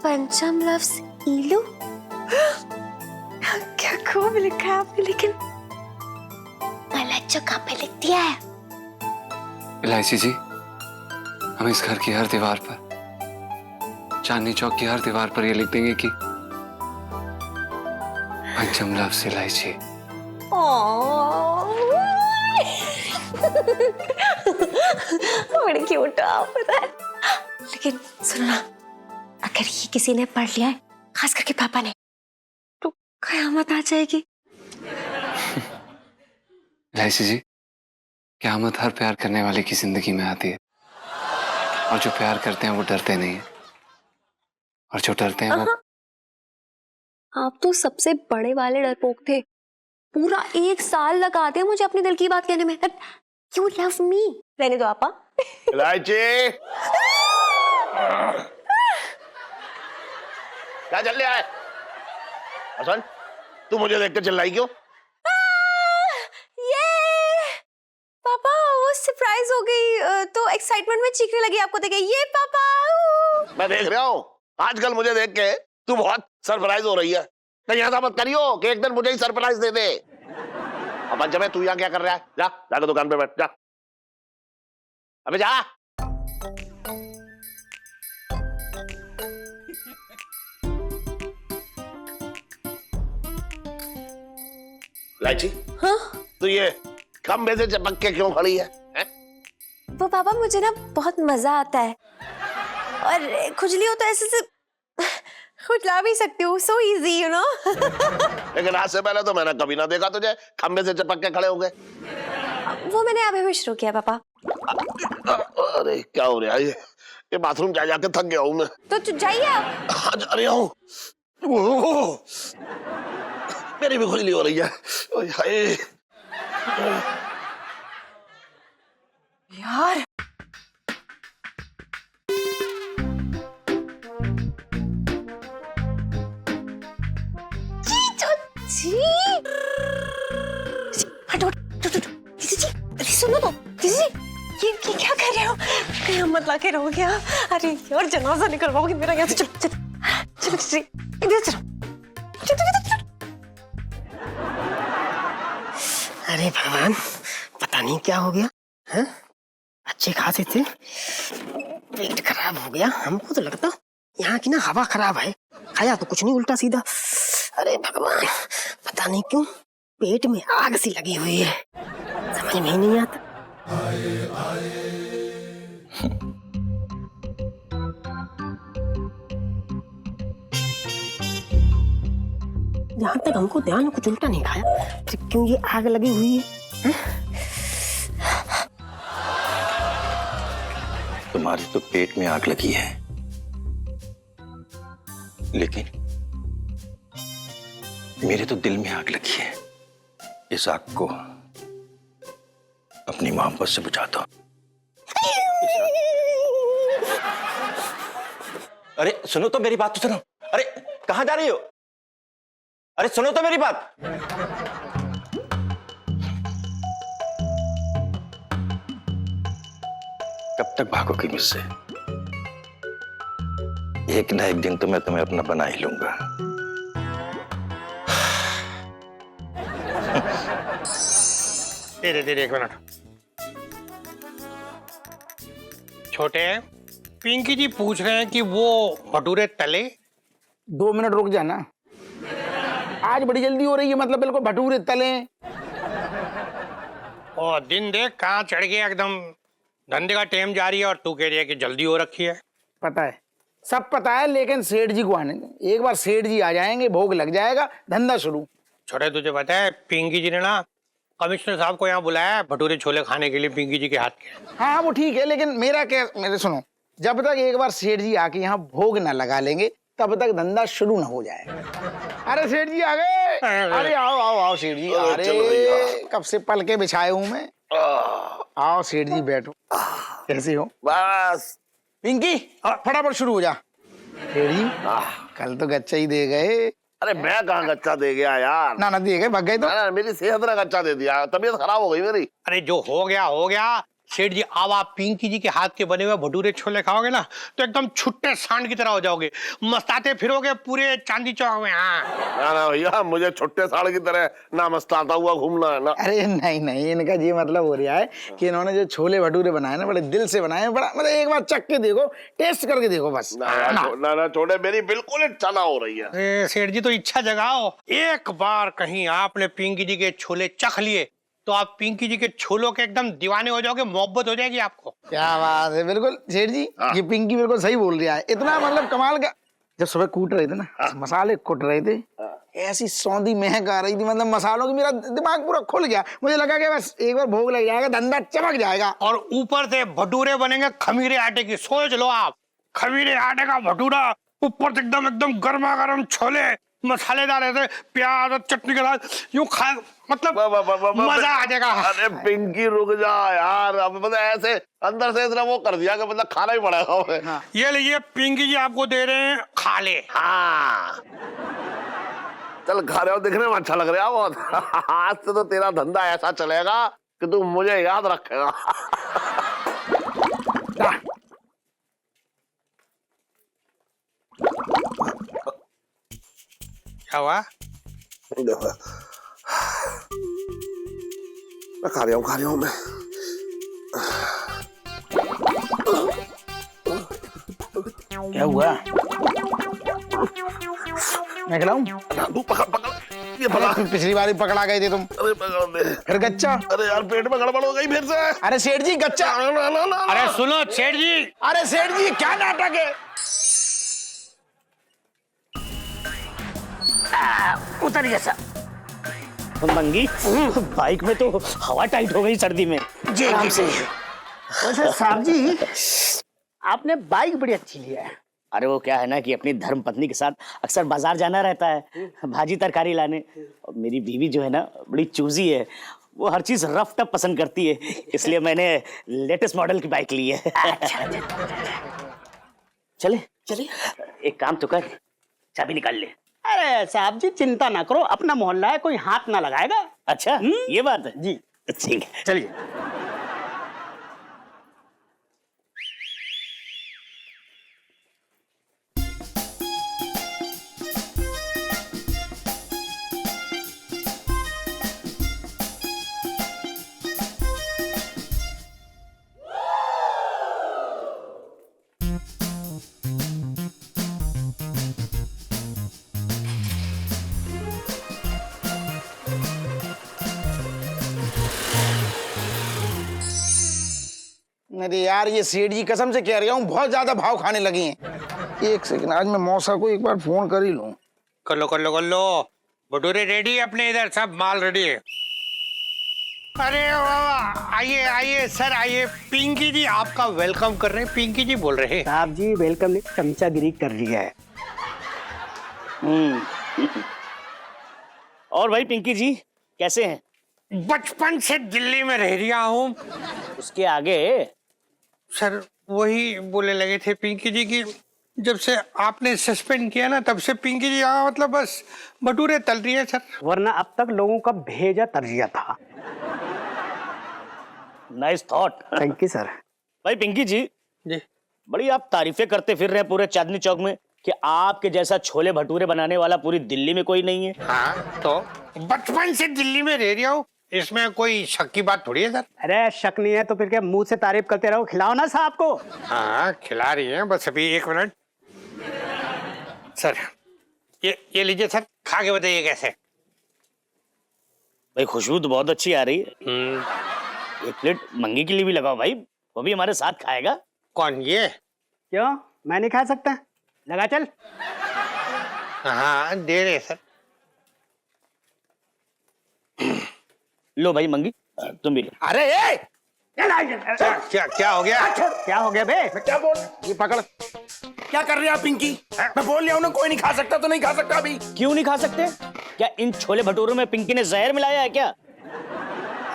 पंचम लव्स ईलू। क्या खूब लिखा है आपने, लेकिन कहाँ पे लिख दिया है? इलायची जी, हम इस घर की हर दीवार पर, चांदनी चौक की हर दीवार पर ये लिख देंगे कि पंचम लव्स इलायची। बड़ी क्यूट हो आप, पता है। लेकिन सुनो ना, अगर ये किसी ने पढ़ लिया है, खास करके पापा ने, तो कयामत आ जाएगी। इलायची जी, क़यामत हर प्यार करने वाले की जिंदगी में आती है, और जो प्यार करते हैं वो डरते नहीं है, और जो डरते हैं वो। आप तो सबसे बड़े वाले डरपोक थे। पूरा 1 साल लगाते हैं मुझे अपने दिल की बात कहने में। You love me। रहने दो आपा। इलायची, क्या चल रहा है? हसन, तू मुझे देख के चिल्लाई क्यों? ये पापा, वो सरप्राइज हो गई तो एक्साइटमेंट में चीखने लगी आपको देख के। ये पापा। मैं देख रहा हूँ आजकल मुझे देख के तू बहुत सरप्राइज हो रही है। कहीं ऐसा मत करियो कि एक दिन मुझे ही सरप्राइज दे दे। अब पंचम, तू यहाँ क्या कर रहा है? जा जाकर दुकान पे बैठ जा। अबे जा। लाइची, हाँ? तो ये खंबे से चिपक के क्यों खड़ी है? वो पापा, मुझे ना बहुत मजा आता है, और खुजली हो तो ऐसे से खुजला भी सकती हूँ। So easy, you know. लेकिन आज से पहले तो मैंने कभी ना देखा तुझे खंबे से चिपक के खड़े हो गए। वो मैंने अभी भी शुरू किया पापा। अरे क्या हो रहा है ये बाथरूम जा जाके थक गया हूँ मैं। तो जाइए आप। हाँ, जा रहा हूँ। मेरी भी खुजली हो रही है। ओए हाय। यार जी हटो दीदी जी, अरे सुनो तो दीदी जी, ये क्या कर रहे हो? कहीं मत लाके रहो क्या? अरे यार जनाजा निकलवाओगे मेरा यहाँ से। चलो चलो चलो दीदी इधर चलो। अरे भगवान, पता नहीं क्या हो गया है? अच्छे खासे थे, पेट खराब हो गया। हमको तो लगता यहाँ की ना हवा खराब है, खाया तो कुछ नहीं, उल्टा सीधा। अरे भगवान, पता नहीं क्यों पेट में आग सी लगी हुई है, समझ में ही नहीं आता। जहाँ तक हमको ध्यान, कुछ उल्टा नहीं खाया, फिर क्यों ये आग लगी हुई है? तुम्हारे तो पेट में आग लगी है, लेकिन मेरे तो दिल में आग लगी है। इस आग को अपनी मोहब्बत से बुझा दो। अरे सुनो तो मेरी बात तो सुनो। अरे कहां जा रही हो? अरे सुनो तो मेरी बात। कब तक भागोगी मुझसे? एक ना एक दिन तो मैं तुम्हें अपना बना ही लूंगा। धीरे धीरे, एक मिनट। छोटे, पिंकी जी पूछ रहे हैं कि वो भटूरे तले। 2 मिनट रुक जाना, आज बड़ी जल्दी हो रही है, मतलब बिल्कुल भटूरे तले। और दिन देख कहाँ चढ़ गया एकदम। धंधे का टाइम जारी है और तू कह रही है कि जल्दी हो रखी है। पता है, सब पता है, लेकिन सेठ जी को आने दे। एक बार सेठ जी आ जाएंगे, भोग लग जाएगा, धंधा शुरू। छोटे, तुझे पता है पिंकी जी ने ना कमिश्नर साहब को यहाँ बुलाया है भटूरे छोले खाने के लिए, पिंकी जी के हाथ के। हाँ वो ठीक है, लेकिन मेरा क्या, मेरे सुनो, जब तक एक बार सेठ जी आके यहाँ भोग ना लगा लेंगे तब तक धंधा शुरू ना हो जाएगा। अरे सेठ जी आ गए। अरे आओ आओ आओ सेठ जी। अरे कब से पल के बिछाए हूँ मैं। आओ सेठ जी बैठो। कैसे हो? बस पिंकी फटाफट शुरू हो जा। सेठ जी कल तो गच्चा ही दे गए। अरे मैं कहाँ गच्चा दे गया यार? ना दे गए, भाग गए तो। ना, मेरी सेहत ने गच्चा दे दिया, तबीयत खराब हो गई मेरी। अरे जो हो गया। सेठ जी अब आप पिंकी जी के हाथ के बने हुए भटूरे छोले खाओगे ना तो एकदम छुट्टे सांड की तरह हो जाओगे, मस्ताते फिरोगे पूरे चांदी चौक में। हाँ ना भैया, मुझे छुट्टे साड़ की तरह ना मस्ताता हुआ घूमना है ना। अरे नहीं, इनका ये मतलब हो रहा है कि इन्होंने जो छोले भटूरे बनाए ना, बड़े दिल से बनाए, बड़ा मतलब एक बार चख के देखो, टेस्ट करके देखो बस। ना छोटे, मेरी बिल्कुल इच्छा ना हो रही है। अरे सेठ जी तो इच्छा जगाओ, एक बार कहीं आपने पिंकी जी के छोले चख लिए तो आप पिंकी जी के छोलों के एकदम दीवाने हो जाओगे, मोहब्बत हो जाएगी आपको। क्या बात है, बिल्कुल सेठ जी, ये पिंकी बिल्कुल सही बोल रहा है। इतना मतलब कमाल का, जब सुबह कूट रहे थे ना, मसाले कुट रहे थे, ऐसी सौंधी महक आ रही थी, मतलब मसालों की, मेरा दिमाग पूरा खुल गया। मुझे लगा कि बस एक बार भोग लग जाएगा, धंधा चमक जाएगा। और ऊपर से भटूरे बनेंगे खमीरे आटे की। सोच लो आप, खमीरे आटे का भटूरा, ऊपर से एकदम गर्मा गर्म छोले, मसालेदार ऐसे प्याज और चटनी के साथ यूं खा, मतलब मजा आ जाएगा। अरे पिंकी रुक जा यार, अब मतलब ऐसे अंदर से इतना वो कर दिया कि मतलब खाना ही पड़ेगा हमें। हाँ। ये लीजिए पिंकी जी आपको दे रहे हैं, खा ले। हाँ चल, खा रहे हो, दिखने में अच्छा लग रहा है बहुत। आज से तो तेरा धंधा ऐसा चलेगा कि तू मुझे याद रखेगा। क्या हुआ? खा रहा हूँ मैं। क्या हुआ? मैं खिलाऊं? तू पकड़ ये पकड़। पिछली बार ही पकड़ा गए थे तुम। अरे पकड़ दे। फिर गच्चा। अरे यार पेट में गड़बड़ हो गई फिर से। अरे सेठ जी गच्चा। अरे सुनो सेठ जी। अरे सेठ जी क्या नाटक है? उतर गया सब। मंगी बाइक में तो हवा टाइट हो गई सर्दी में। जी आराम से। वैसे साहब जी आपने बाइक बड़ी अच्छी लिया है। अरे वो क्या है ना कि अपनी धर्म पत्नी के साथ अक्सर बाजार जाना रहता है भाजी तरकारी लाने। और मेरी बीवी जो है ना बड़ी चूजी है, वो हर चीज रफ टफ पसंद करती है, इसलिए मैंने लेटेस्ट मॉडल की बाइक ली है। चले चलिए। एक काम तो कर, चाबी निकाल ले। अरे साहब जी चिंता ना करो, अपना मोहल्ला है, कोई हाथ ना लगाएगा। अच्छा ये बात है जी ठीक है। चलिए। अरे यार ये सेठ जी कसम से कह रहा हूँ बहुत ज्यादा भाव खाने लगी हैं। एक सेकंड, आज मैं मौसा को एक बार फोन कर ही लूं। कर लो कर लो कर लो। भटूरे रेडी है अपने इधर, सब माल रेडी है। अरे वाह, आइए आइए सर आइए। पिंकी जी आपका वेलकम कर रहे हैं। पिंकी जी बोल रहे हैं। साहब जी वेलकम ने चमचागिरी कर रही है। और भाई पिंकी जी कैसे हैं? बचपन से दिल्ली में रह रहा हूँ। उसके आगे सर वही बोले लगे थे पिंकी जी की जब से आपने सस्पेंड किया ना तब से पिंकी जी यहाँ मतलब बस भटूरे तल रही है सर। वरना अब तक लोगों का भेजा तरजिया था। Nice thought. Thank you sir. भाई पिंकी जी जी बड़ी आप तारीफें करते फिर रहे हैं पूरे चांदनी चौक में कि आपके जैसा छोले भटूरे बनाने वाला पूरी दिल्ली में कोई नहीं है। हाँ तो बचपन से दिल्ली में रह रहा हूँ, इसमें कोई शक की बात थोड़ी है सर। अरे शक नहीं है तो फिर क्या मुंह से तारीफ करते रहो, खिलाओ ना साहब को। हाँ खिला रही हैं, बस अभी एक मिनट। सर ये लीजिए सर, खा के बताइए कैसे। भाई खुशबू तो बहुत अच्छी आ रही है। एक प्लेट मंगी के लिए भी लगाओ भाई, वो भी हमारे साथ खाएगा। कौन ये? क्यों मैं नहीं खा सकता? लगा चल। हाँ दे रहे सर। लो भाई मंगी तुम भी लो। अरे ए! क्या हो गया? क्या हो गया बे? क्या बोल, ये पकड़। क्या कर रही है आप पिंकी? मैं बोल रहा हूँ ना कोई नहीं खा सकता तो नहीं खा सकता अभी। क्यों नहीं खा सकते? क्या इन छोले भटूरों में पिंकी ने जहर मिलाया है क्या?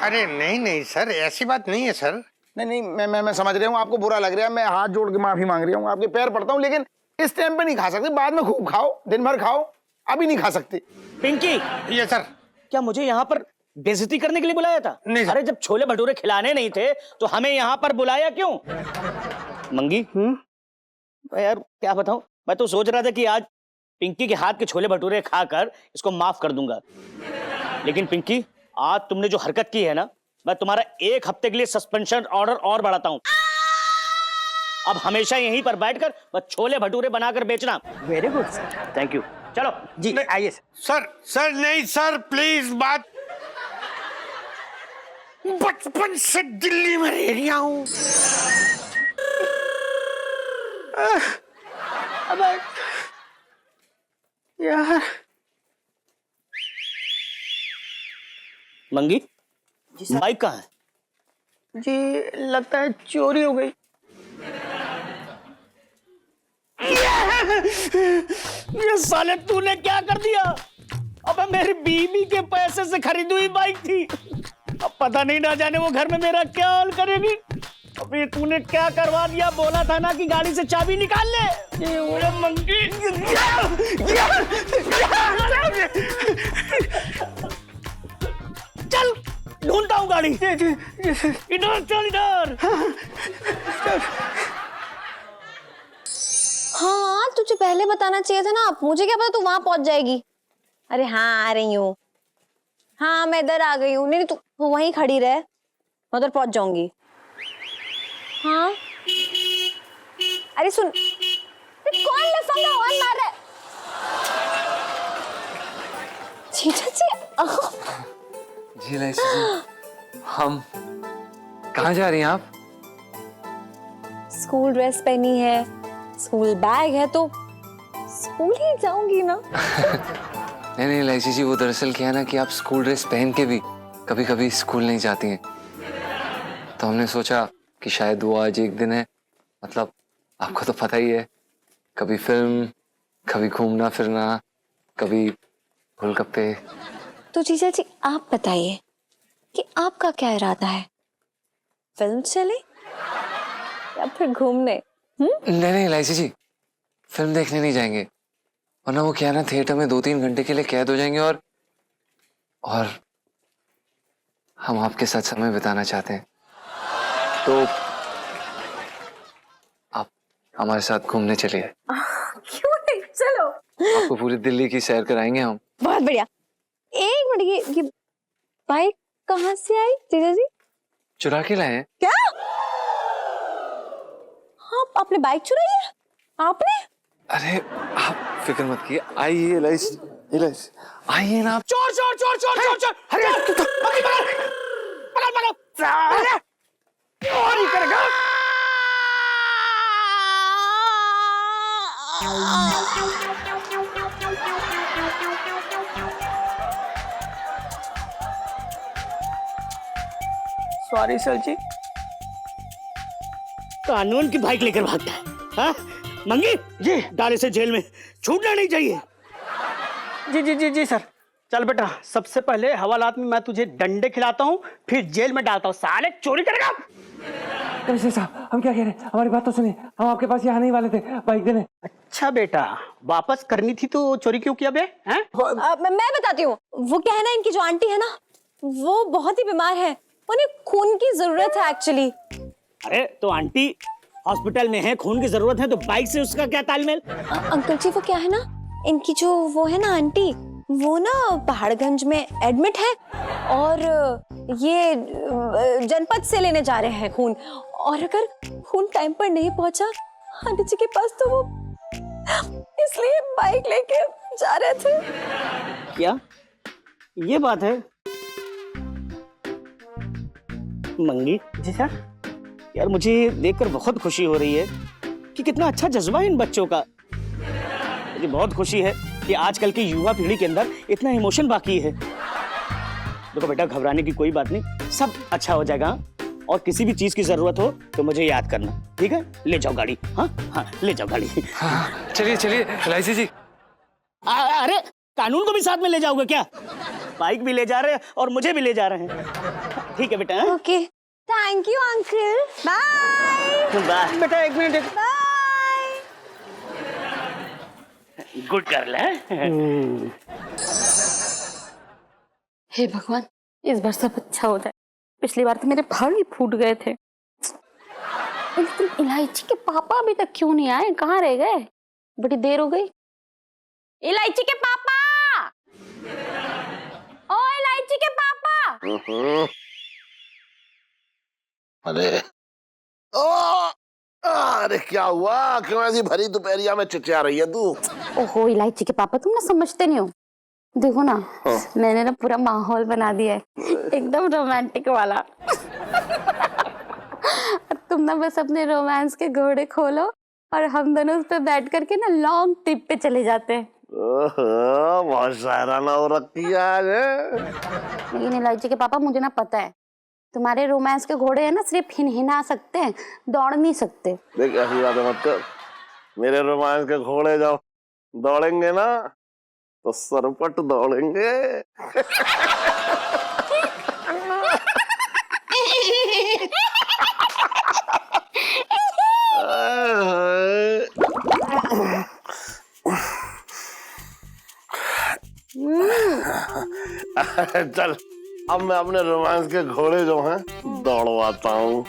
अरे नहीं नहीं सर, ऐसी बात नहीं है सर। नहीं नहीं मैं समझ रहा हूँ आपको बुरा लग रहा है, मैं हाथ जोड़ के माफी मांग रहा हूँ, आपके पैर पड़ता हूँ, लेकिन इस टाइम पे नहीं खा सकते, बाद में खूब खाओ, दिन भर खाओ, अभी नहीं खा सकते। पिंकी ये सर क्या मुझे यहाँ पर बेइज्जती करने के लिए बुलाया था? नहीं सर। अरे जब छोले भटूरे खिलाने नहीं थे तो हमें यहाँ पर बुलाया क्यों? मंगी यार क्या बताऊं, मैं तो सोच रहा था कि आज पिंकी के हाथ के छोले भटूरे खाकर इसको माफ कर दूंगा, लेकिन पिंकी आज तुमने जो हरकत की है ना, मैं तुम्हारा 1 हफ्ते के लिए सस्पेंशन ऑर्डर और बढ़ाता हूं। अब हमेशा यहीं पर बैठकर बस छोले भटूरे बनाकर बेचना। Very good sir. Thank you. चलो जी आइए सर। सर नहीं सर प्लीज, बात बचपन से दिल्ली में रह रहा हूँ। अबे यार मंगी बाइक कहाँ है? जी लगता है चोरी हो गई। ये साले तूने क्या कर दिया? अबे मेरी बीवी के पैसे से खरीदी हुई बाइक थी, अब पता नहीं ना जाने वो घर में मेरा क्या हाल करेगी। अबे तूने क्या करवा दिया? बोला था ना कि गाड़ी से चाबी निकाल ले। ये मंगी चल ढूंढता हूँ गाड़ी। इधर चल इधर। हाँ तुझे पहले बताना चाहिए था ना, मुझे क्या पता तू वहां पहुंच जाएगी। अरे हाँ आ रही हूँ। हाँ मैं इधर आ गई हूँ। नहीं तू वहीं खड़ी रहे, मैं उधर पहुंच जाऊंगी। हाँ अरे सुन, कौन लफंगा हॉर्न मार रहा है? जीजा जी जी इलायची जी, हम कहाँ जा रही हैं आप? स्कूल ड्रेस पहनी है, स्कूल बैग है तो स्कूल ही जाऊंगी ना। नहीं इलायची जी, वो दरअसल क्या है ना कि आप स्कूल ड्रेस पहन के भी कभी कभी स्कूल नहीं जाती हैं, तो हमने सोचा कि शायद वो आज एक दिन है। मतलब आपको तो पता ही है, कभी फिल्म, कभी घूमना फिरना, कभी गोलगप्पे। तो जीजा जी आप बताइए कि आपका क्या इरादा है, फिल्म चले या फिर घूमने? नहीं इलायची जी, फिल्म देखने नहीं जाएंगे, वरना वो क्या है ना थिएटर में 2-3 घंटे के लिए कैद हो जाएंगे और हम आपके साथ समय बिताना चाहते हैं, तो आप हमारे साथ घूमने चलिए। क्यों नहीं, चलो। आपको पूरी दिल्ली की सैर कराएंगे हम। बहुत बढ़िया। एक मिनट, ये बाइक कहाँ से आई जीजा जी? चुरा के लाए हैं। क्या? हाँ, आपने बाइक चुराई है? आपने? अरे आप फिक्र मत कीजिए, आइए इलायची आइए ना आप। चोर चोर चोर चोर चोर चोर, अरे पकड़ चोरी करेगा। सॉरी सर जी। कानून की बाइक लेकर भागता है, हाँ? मंगी जी, डाल इसे जेल में, छूटना नहीं चाहिए। जी जी जी जी सर। चल बेटा, सबसे पहले हवालात में मैं तुझे डंडे खिलाता हूँ, फिर जेल में डालता हूँ। साले चोरी करेगा। कमिश्नर साहब, हम क्या कह रहे हैं, हमारी बात तो सुनिए, हम आपके पास यहाँ नहीं वाले थे बाइक देने। अच्छा बेटा, वापस करनी थी तो चोरी क्यों किया बे? हैं? मैं बताती हूँ। वो क्या है ना, इनकी जो आंटी है ना, वो बहुत ही बीमार है, उन्हें खून की जरूरत है एक्चुअली। अरे तो आंटी हॉस्पिटल में है, खून की जरूरत है, तो बाइक से उसका क्या तालमेल? अंकल जी, वो क्या है ना, इनकी जो वो है ना आंटी, वो ना पहाड़गंज में एडमिट है और ये जनपद से लेने जा रहे हैं खून, और अगर खून टाइम पर नहीं पहुंचा आंटी जी के पास तो वो इसलिए बाइक लेके जा रहे थे। क्या ये बात है? मंगी जी सर, यार मुझे देखकर बहुत खुशी हो रही है कि कितना अच्छा जज्बा है इन बच्चों का। मुझे बहुत खुशी है कि आजकल की युवा पीढ़ी के अंदर इतना इमोशन बाकी है। देखो बेटा, घबराने की कोई बात नहीं, सब अच्छा हो जाएगा, और किसी भी चीज की जरूरत हो तो मुझे याद करना, ठीक है? ले जाओ गाड़ी। हाँ हाँ, ले जाओ गाड़ी। हाँ, चलिए इलायची जी। अरे कानून को भी साथ में ले जाओगे क्या? बाइक भी ले जा रहे हैं और मुझे भी ले जा रहे हैं। ठीक है बेटा। Okay, thank you uncle. Bye bye बेटा, एक मिनट। बाय। गुड गर्ल है। हे भगवान, इस बार सब अच्छा हो जाए। पिछली बार तो मेरे भाग ही फूट गए थे। लेकिन इलायची के पापा अभी तक क्यों नहीं आए? कहाँ रह गए? बड़ी देर हो गई। इलायची के पापा, ओ इलायची के पापा। अरे अरे क्या हुआ? क्यों ऐसी भरी दोपहरिया में चिचिया रही है तू? ओहो इलायची के पापा, तुम ना समझते नहीं हो। देखो ना, मैंने ना पूरा माहौल बना दिया है, एकदम रोमांटिक वाला। तुम ना बस अपने रोमांस के घोड़े खोलो और हम दोनों उस पे बैठ करके ना लॉन्ग ट्रिप पे चले जाते हैं। बहुत शायराना हो रखी है आज। लेकिन इलायची के पापा, मुझे ना पता है तुम्हारे रोमांस के घोड़े है ना सिर्फ हिनहिना सकते हैं, दौड़ नहीं सकते। देख ऐसी बातें मत कर। मेरे रोमांस के घोड़े जब दौड़ेंगे ना तो सरपट दौड़ेंगे। चल अब मैं अपने रोमांस के घोड़े जो हैं दौड़वाता हूँ।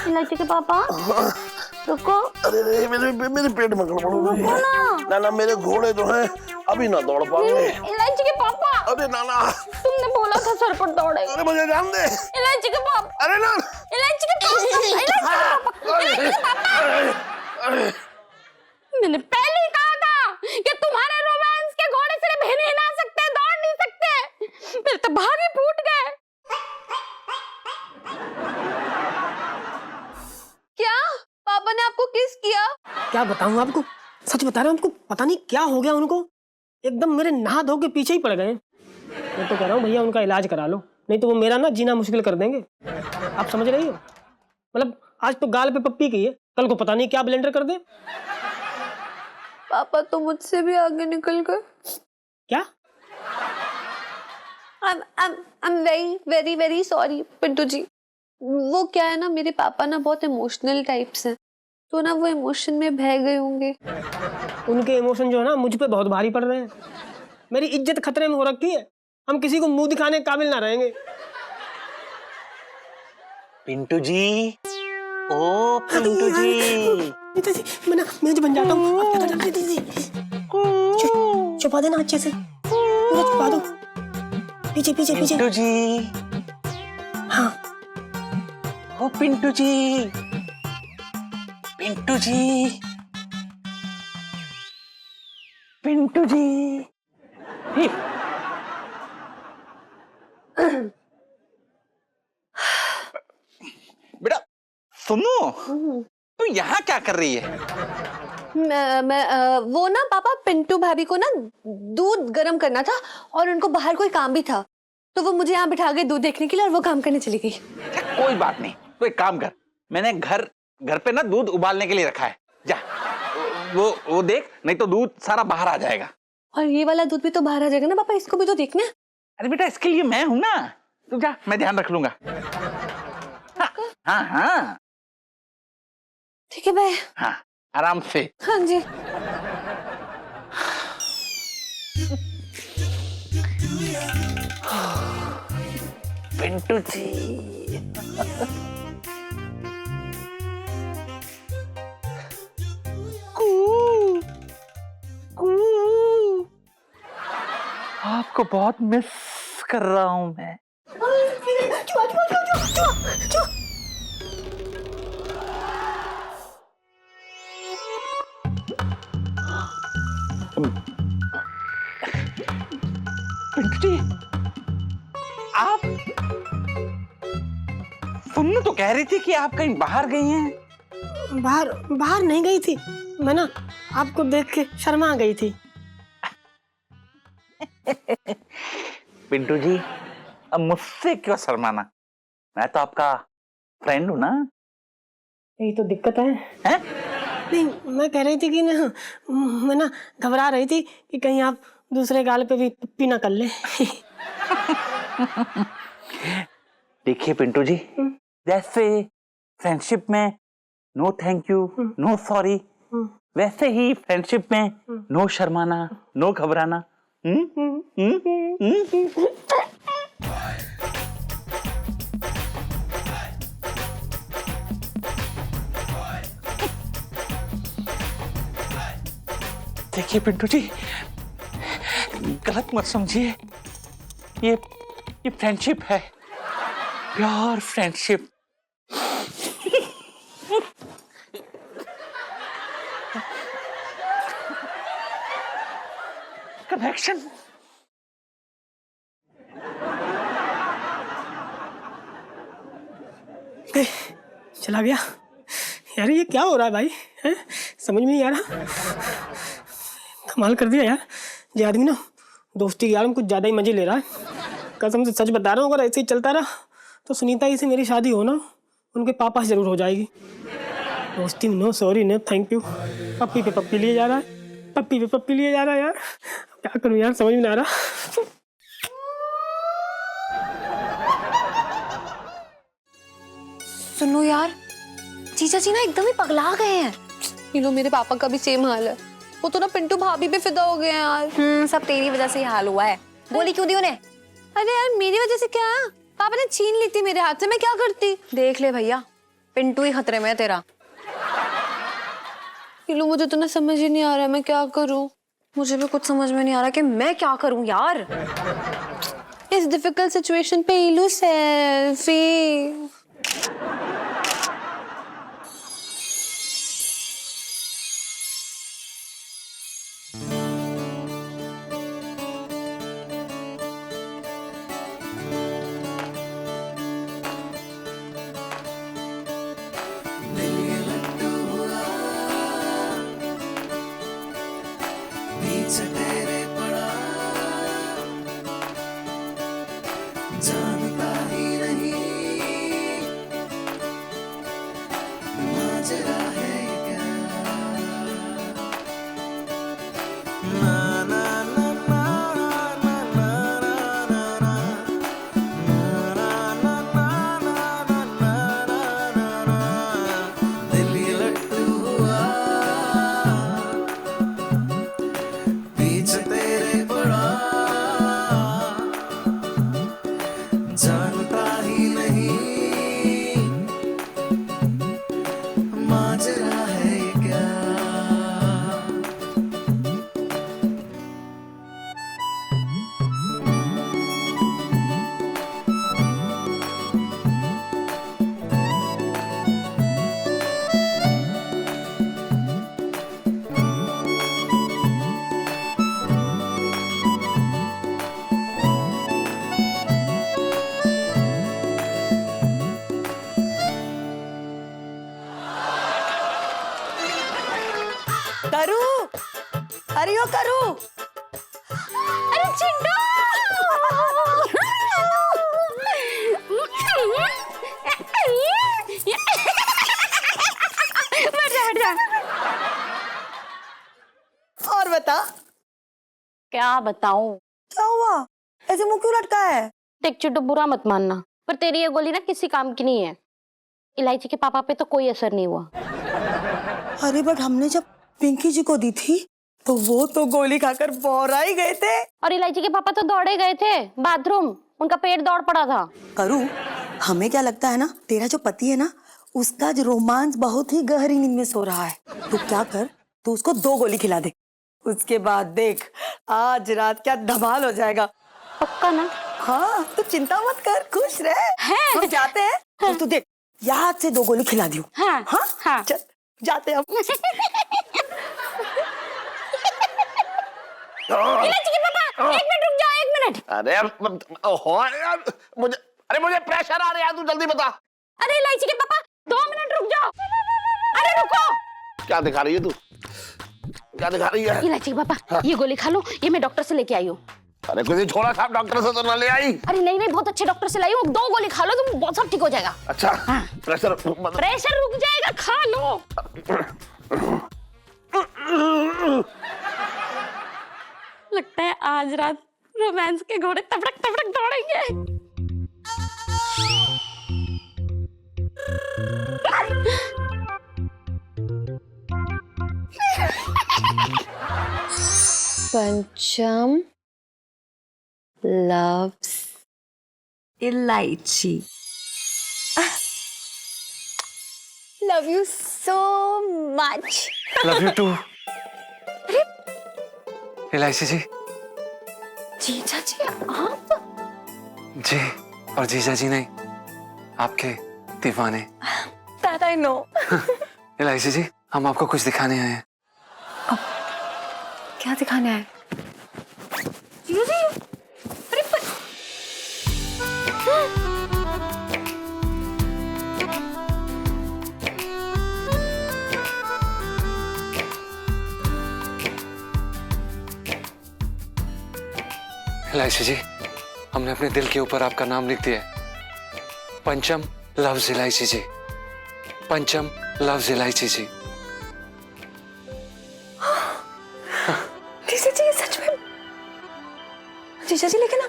इलायची के पापा रुको। अरे मेरे पेट में गड़बड़। ना मेरे घोड़े जो हैं अभी ना दौड़ पाएंगे। इलायची के पापा, अरे नाना, तुमने बोला था सर पर दौड़े। अरे मुझे जान दे। इलायची के पापा, अरे ना, इलायची के पापा, इलायची के पापा। मैंने पहले ही कहा था कि तुम्हारे रोमांस के घोड़े सिर्फ हिलना सकते, दौड़ नहीं सकते। मेरे तो भाग ही फूट गए। क्या पापा ने आपको किस क्या बताऊं आपको, सच बता रहा हूँ आपको, पता नहीं क्या हो गया उनको, एकदम मेरे नहा धो के पीछे ही पड़ गए। मैं तो कह रहा हूँ भैया उनका इलाज करा लो, नहीं तो वो मेरा ना जीना मुश्किल कर देंगे। आप समझ रही हो? मतलब आज तो गाल पे पप्पी की है, कल को पता नहीं क्या ब्लेंडर कर दे। पापा तो मुझसे भी आगे निकल गए। क्या? I'm very very sorry Pintu ji. वो क्या है ना, मेरे पापा ना बहुत इमोशनल टाइप्स हैं, तो ना वो इमोशन में बह गए होंगे। उनके इमोशन जो है ना मुझ पे बहुत भारी पड़ रहे हैं। मेरी इज्जत खतरे में हो रखी है, हम किसी को मुंह दिखाने के काबिल ना रहेंगे। पिंटू जी, ओ पिंटू जी, मैं तो बन जाता हूँ। अब क्या करना है? छुपा देना अच्छे से, पूरा छुपा दो, पीछे पीछे पीछे। पिंटू जी, हाँ ओ पिंटू जी, पिंटू जी, पिंटू जी। बेटा सुनो, तू यहाँ क्या कर रही है? वो ना पापा, पिंटू भाभी को ना दूध गर्म करना था और उनको बाहर कोई काम भी था, तो वो मुझे यहाँ बिठा गए दूध देखने के लिए और वो काम करने चली गई। कोई बात नहीं, तो एक काम कर, मैंने घर पे ना दूध उबालने के लिए रखा है, जा वो देख, नहीं तो दूध सारा बाहर आ जाएगा। और ये वाला दूध भी तो बाहर आ जाएगा ना पापा, इसको भी तो देखना है। अरे बेटा इसके लिए मैं हूं ना, तू जा, मैं ध्यान रख लूंगा। हाँ हाँ ठीक है भाई। हाँ, आराम से। हाँ जी। पिंटू जी, आपको बहुत मिस कर रहा हूं मैं। पिंटू जी, आप तुमने तो कह रही थी कि आप कहीं बाहर गई हैं। बाहर नहीं गई थी, मैं ना आपको देख के शर्मा गई थी। पिंटू जी, अब मुझसे क्यों शर्माना, मैं तो आपका फ्रेंड हूं ना। यही तो दिक्कत है। हैं? नहीं, मैं कह रही थी कि ना, मैं ना घबरा रही थी कि कहीं आप दूसरे गाल पे भी पप्पी ना कर ले। देखिए पिंटू जी, जैसे फ्रेंडशिप में no thank you, no sorry, वैसे ही फ्रेंडशिप में नो शर्माना, नो घबराना। देखिए पिंटू जी, गलत मत समझिए, ये फ्रेंडशिप है, प्योर फ्रेंडशिप। कनेक्शन। चला गया यार, ये क्या हो रहा है भाई, है? समझ में नहीं आ रहा। कमाल कर दिया यार, ये आदमी ना दोस्ती यार कुछ ज्यादा ही मजे ले रहा है। कसम से सच बता रहा हूँ, अगर ऐसे ही चलता रहा तो सुनीता ही से मेरी शादी हो ना, उनके पापा से जरूर हो जाएगी। दोस्ती no sorry no thank you, पप्पी पे पप्पी लिए जा रहा है, पप्पी पे पप्पी लिए जा रहा है यार। क्या करूँ यार, समझ में नहीं आ रहा। सुनो यार, जीजा जी ना एकदम ही पगला गए हैं। ये लो, मेरे पापा का भी सेम हाल है, वो तो ना पिंटू भाभी पे फिदा हो गए हैं यार। सब तेरी वजह से ही हाल हुआ है। गोली क्यों दी उन्हें? अरे यार मेरी वजह से क्या, पापा ने छीन ली थी मेरे हाथ से, मैं क्या करती। देख ले भैया, पिंटू ही खतरे में है तेरा। ये लो, मुझे तो ना समझ ही नहीं आ रहा मैं क्या करूं। मुझे भी कुछ समझ में नहीं आ रहा कि मैं क्या करूं यार। इस डिफिकल्ट सिचुएशन पे इलू सेल्फी। पीछे तेरे पड़ा जानता ही नहीं माजरा है क्या ना ना ना ना ना ना ना ना दिल ये लट्टू हुआ पीछे तेरे पड़ा जानता ही नहीं माजरा है ये क्या करू, अरे ओ करू, अरे चिंटू बैठ जा। और बता क्या बताऊं? क्या हुआ, ऐसे मुंह क्यों लटका है? देख चिंटू, बुरा मत मानना, पर तेरी ये गोली ना किसी काम की नहीं है। इलायची के पापा पे तो कोई असर नहीं हुआ। अरे बट हमने जब पिंकी जी को दी थी तो वो तो गोली खाकर बौरा ही गए थे। और इलायची के पापा तो दौड़े गए थे बाथरूम, उनका पेट दौड़ पड़ा था। करू, हमें क्या लगता है ना, तेरा जो पति है ना, उसका जो रोमांस बहुत ही गहरी नींद में सो रहा है। तू क्या कर, तू उसको 2 गोली खिला दे, उसके बाद देख आज रात क्या धमाल हो जाएगा। पक्का ना? हाँ, तू चिंता मत कर, खुश रह। हम जाते हैं। हाँ। तू देख याद से 2 गोली खिला दियो। हाँ हाँ हाँ, चल जाते हैं हम। इलायची के पापा, 1 मिनट रुक जाओ, 1 मिनट। अरे यार, मुझे प्रेशर आ रहा है, तू जल्दी बता। अरे इलायची के पापा, 2 मिनट रुक जाओ। अरे रुको। क्या दिखा रही है तू? क्या दिखा रही है? इलायची के पापा, ये गोली खा लो, ये मैं डॉक्टर से लेके आई हूँ। अरे किसी छोरा साहब डॉक्टर से तो ना ले आई? अरे नहीं नहीं, बहुत अच्छे डॉक्टर से लाई हूँ, 2 गोली खा लो, तुम बहुत सब ठीक हो जाएगा। अच्छा हाँ। प्रेशर रुक जाएगा, खा लो। लगता है आज रात रोमांस के घोड़े तबड़क तबड़क दौड़ेंगे। पंचम loves इलायची। Love you so much. Love you too. Elaichi ji. जीजा जी आप? जी, और जीजा जी नहीं, आपके दीवाने। That I know. इलायची जी, हम आपको कुछ दिखाने आए हैं। क्या दिखाने आए? जीजा जी, अरे इलायची जी, हमने अपने दिल के ऊपर आपका नाम लिख दिया है। पंचम लव्स इलायची जी। पंचम लव्स इलायची जी। जीजा जी, ये सच में? जीजा जी, लेकिन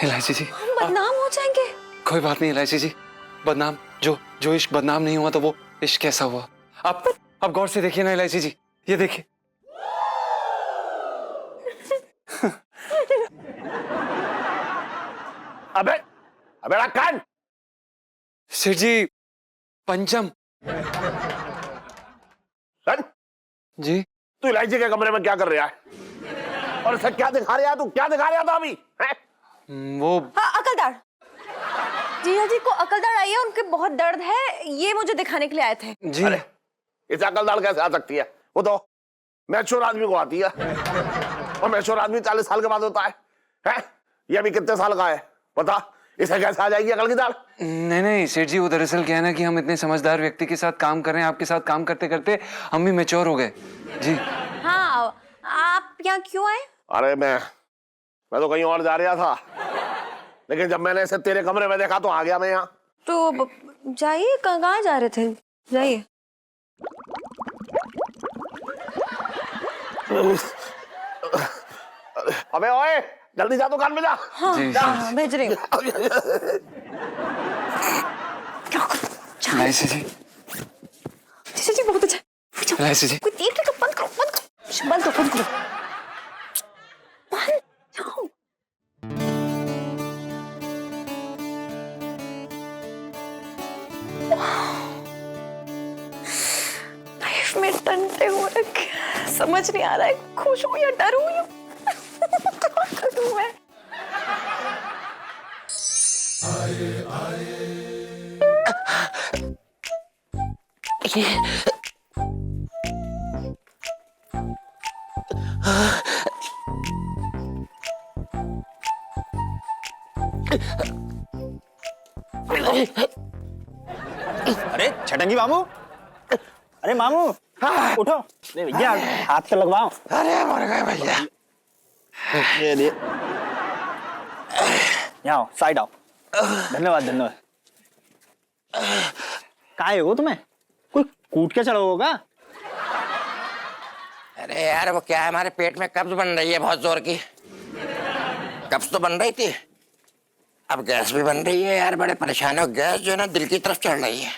इलायची जी, हम बदनाम हो जाएंगे। कोई बात नहीं इलायची जी, बदनाम जो इश्क बदनाम नहीं हुआ तो वो इश्क कैसा हुआ? आप गौर से देखिए ना इलायची जी, ये देखिए। अबे कान। सेठ जी, पंचम। जी, तू इलायची के कमरे में क्या कर रहा है? और इसे क्या दिखा रहा है? तू क्या दिखा रहा था अभी? वो अकलदार। जीजा जी को अकलदार आई है, उनके बहुत दर्द है, ये मुझे दिखाने के लिए आए थे। जी। अरे इसे अकलदार कैसे आ सकती है? वो तो मैच्योर आदमी को आती है, और मैच्योर आदमी 40 साल के बाद होता है? ये अभी कितने साल का है बता, इसे कैसे आ जाएगी अकल की दाल? नहीं सेठ जी, वो दरअसल क्या है ना कि हम इतने समझदार व्यक्ति के साथ काम कर रहे हैं, आपके साथ काम करते करते हम भी मैच्योर हो गए। जी हाँ, आप यहाँ क्यों आए? अरे मैं तो कहीं और जा रहा था, लेकिन जब मैंने इसे तेरे कमरे में देखा तो आ गया मैं यहाँ। तो जाइए, कहाँ जा रहे थे? जाइए। अबे ओए, जल्दी जा दुकान में जा। हाँ, हाँ, भेज रही हूँ। इलायची जी, जी बहुत अच्छा। इलायची जी। कोई देख लेगा, बंद करो, बंद करो, बंद करो, बंद करो, बंद जाओ। लाइफ में टंटे हो रखे, समझ नहीं आ रहा है खुश हूँ या डर हूँ। क्या करूँ मैं? अरे छटंगी मामू, अरे मामू उठो। अरे भैया हाथ तो लगवाओ। अरे मर गए भैया। ये यहाँ आओ, साइड आओ। धन्यवाद धन्यवाद। काय हो तुम्हें? कोई कूट के चढ़ा होगा? अरे यार वो क्या है, हमारे पेट में कब्ज बन रही है बहुत जोर की। कब्ज तो बन रही थी, अब गैस भी बन रही है यार। बड़े परेशान हो, गैस जो है ना दिल की तरफ चढ़ रही है,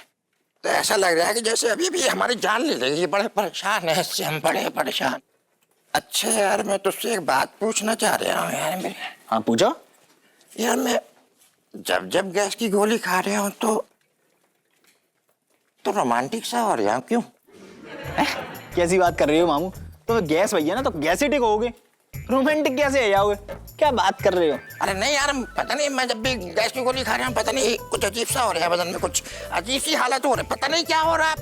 तो ऐसा लग रहा है कि जैसे अभी भी हमारी जान ले लेगी। बड़े परेशान है इससे हम, बड़े परेशान। अच्छा यार, मैं तुझसे एक बात पूछना चाह रहा हूँ यार। मेरे हाँ पूछो। यार मैं जब जब गैस की गोली खा रहा हूँ तो रोमांटिक सा हो रहा हूँ, क्यों? कैसी बात कर रही हो मामू? तो गैस भैया ना, तो गैसेटिक होगे, रोमांटिक कैसे है जाओगे? क्या बात कर रहे हो? अरे नहीं यार, पता नहीं, मैं जब भी गैस की गोली खा रहा हूँ पता नहीं कुछ अजीब सा हो रहा है बदन में, कुछ अजीब सी हालत हो रही है, पता नहीं क्या हो रहा है,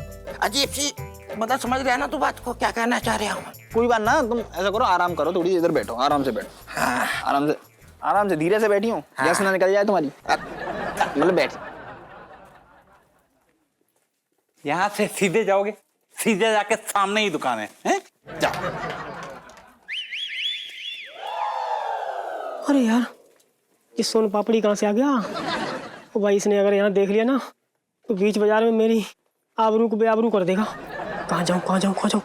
अजीब सी। मतलब समझ रहे हैं ना तू बात को, क्या कहना चाह रहा हूँ? कोई बात ना, तुम ऐसा करो, आराम करो, थोड़ी इधर बैठो, आराम से बैठो। हाँ आराम से धीरे से बैठी हूँ, गैस ना निकल जाए तुम्हारी। मतलब बैठ। यहाँ से सीधे जाओगे, सीधे जाके सामने ही दुकान है, हैं? जाओ। अरे यार, ये सोन पापड़ी कहाँ से आ गया? ओ भाई, इसने अगर यहाँ देख लिया ना तो बीच बाजार में मेरी आबरू को बेआबरू कर देगा। कहाँ जाऊँ, कहाँ जाऊँ, कहाँ जाऊँ?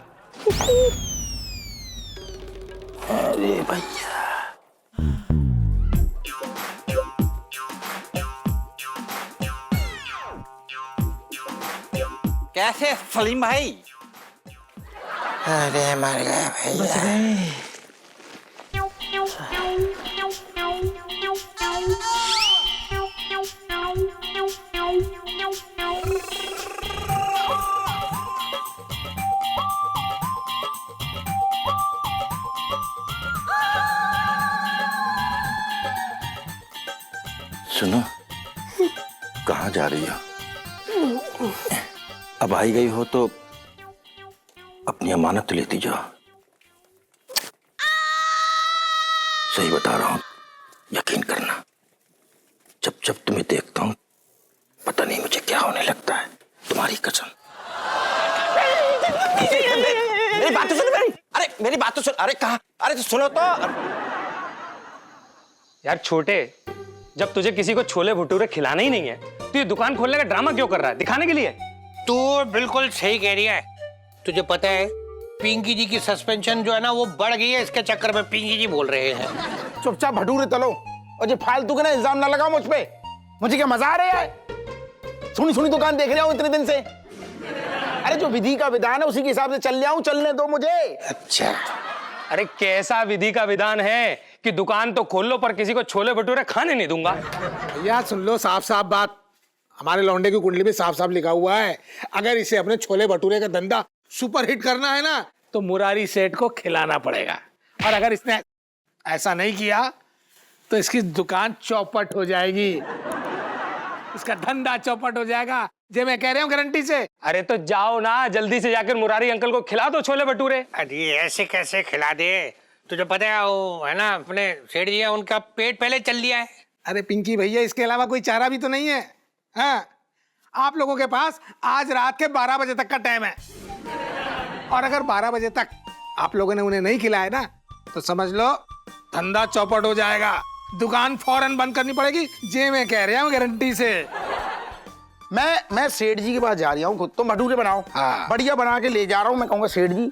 अरे भैया, कैसे सलीम भाई? अरे मर गए भैया। सुनो, कहाँ जा रही हो? अब आई गई हो तो अपनी अमानत लेती जाओ। सही बता रहा हूं, यकीन करना, जब जब तुम्हें देखता हूं पता नहीं मुझे क्या होने लगता है, तुम्हारी कसम। मेरी बात तो सुनो, अरे मेरी बात तो सुन। अरे कहा, अरे तो सुनो तो। यार छोटे, जब तुझे किसी को छोले भटूरे खिलाना ही नहीं है तो ये दुकान खोलने का ड्रामा क्यों कर रहा है? दिखाने के लिए? तू बिल्कुल सही कह रही है। तुझे पता है पिंकी जी की सस्पेंशन जो है ना वो बढ़ गई है, इसके चक्कर में पिंकी जी बोल रहे हैं। चुपचाप भटूरे तलो और ये फालतू के ना इल्जाम ना लगाओ मुझ पे। मुझे क्या मजा आ रहा है? सुनी सुनी दुकान देख रहा हूँ इतने दिन से। अरे जो विधि का विधान है उसी के हिसाब से चल रहा हूँ, चलने दो मुझे। अच्छा, अरे कैसा विधि का विधान है कि दुकान तो खोल लो पर किसी को छोले भटूरे खाने नहीं दूंगा? भैया सुन लो साफ साफ बात, हमारे लौंडे की कुंडली में साफ साफ लिखा हुआ है, अगर इसे अपने छोले भटूरे का धंधा सुपर हिट करना है ना तो मुरारी सेठ को खिलाना पड़ेगा, और अगर इसने ऐसा नहीं किया तो इसकी दुकान चौपट हो जाएगी, इसका धंधा चौपट हो जाएगा, जे मैं कह रहा हूँ गारंटी से। अरे तो जाओ ना, जल्दी से जाकर मुरारी अंकल को खिला दो छोले भटूरे। अरे ऐसे कैसे खिला दे? तुझे पता है वो है ना अपने सेठ जी है, उनका पेट पहले चल लिया है। अरे पिंकी भैया, इसके अलावा कोई चारा भी तो नहीं है। हाँ, आप लोगों के पास आज रात के 12 बजे तक का टाइम है, और अगर 12 बजे तक आप लोगों ने उन्हें नहीं खिलाया ना तो समझ लो धंधा चौपट हो जाएगा, दुकान फौरन बंद करनी पड़ेगी। जे मैं कह रहा हूँ गारंटी से। मैं सेठ जी के पास जा रहा हूँ, खुद तो भटूरे बनाओ, हाँ। बढ़िया बना के ले जा रहा हूँ। मैं कहूँगा सेठ जी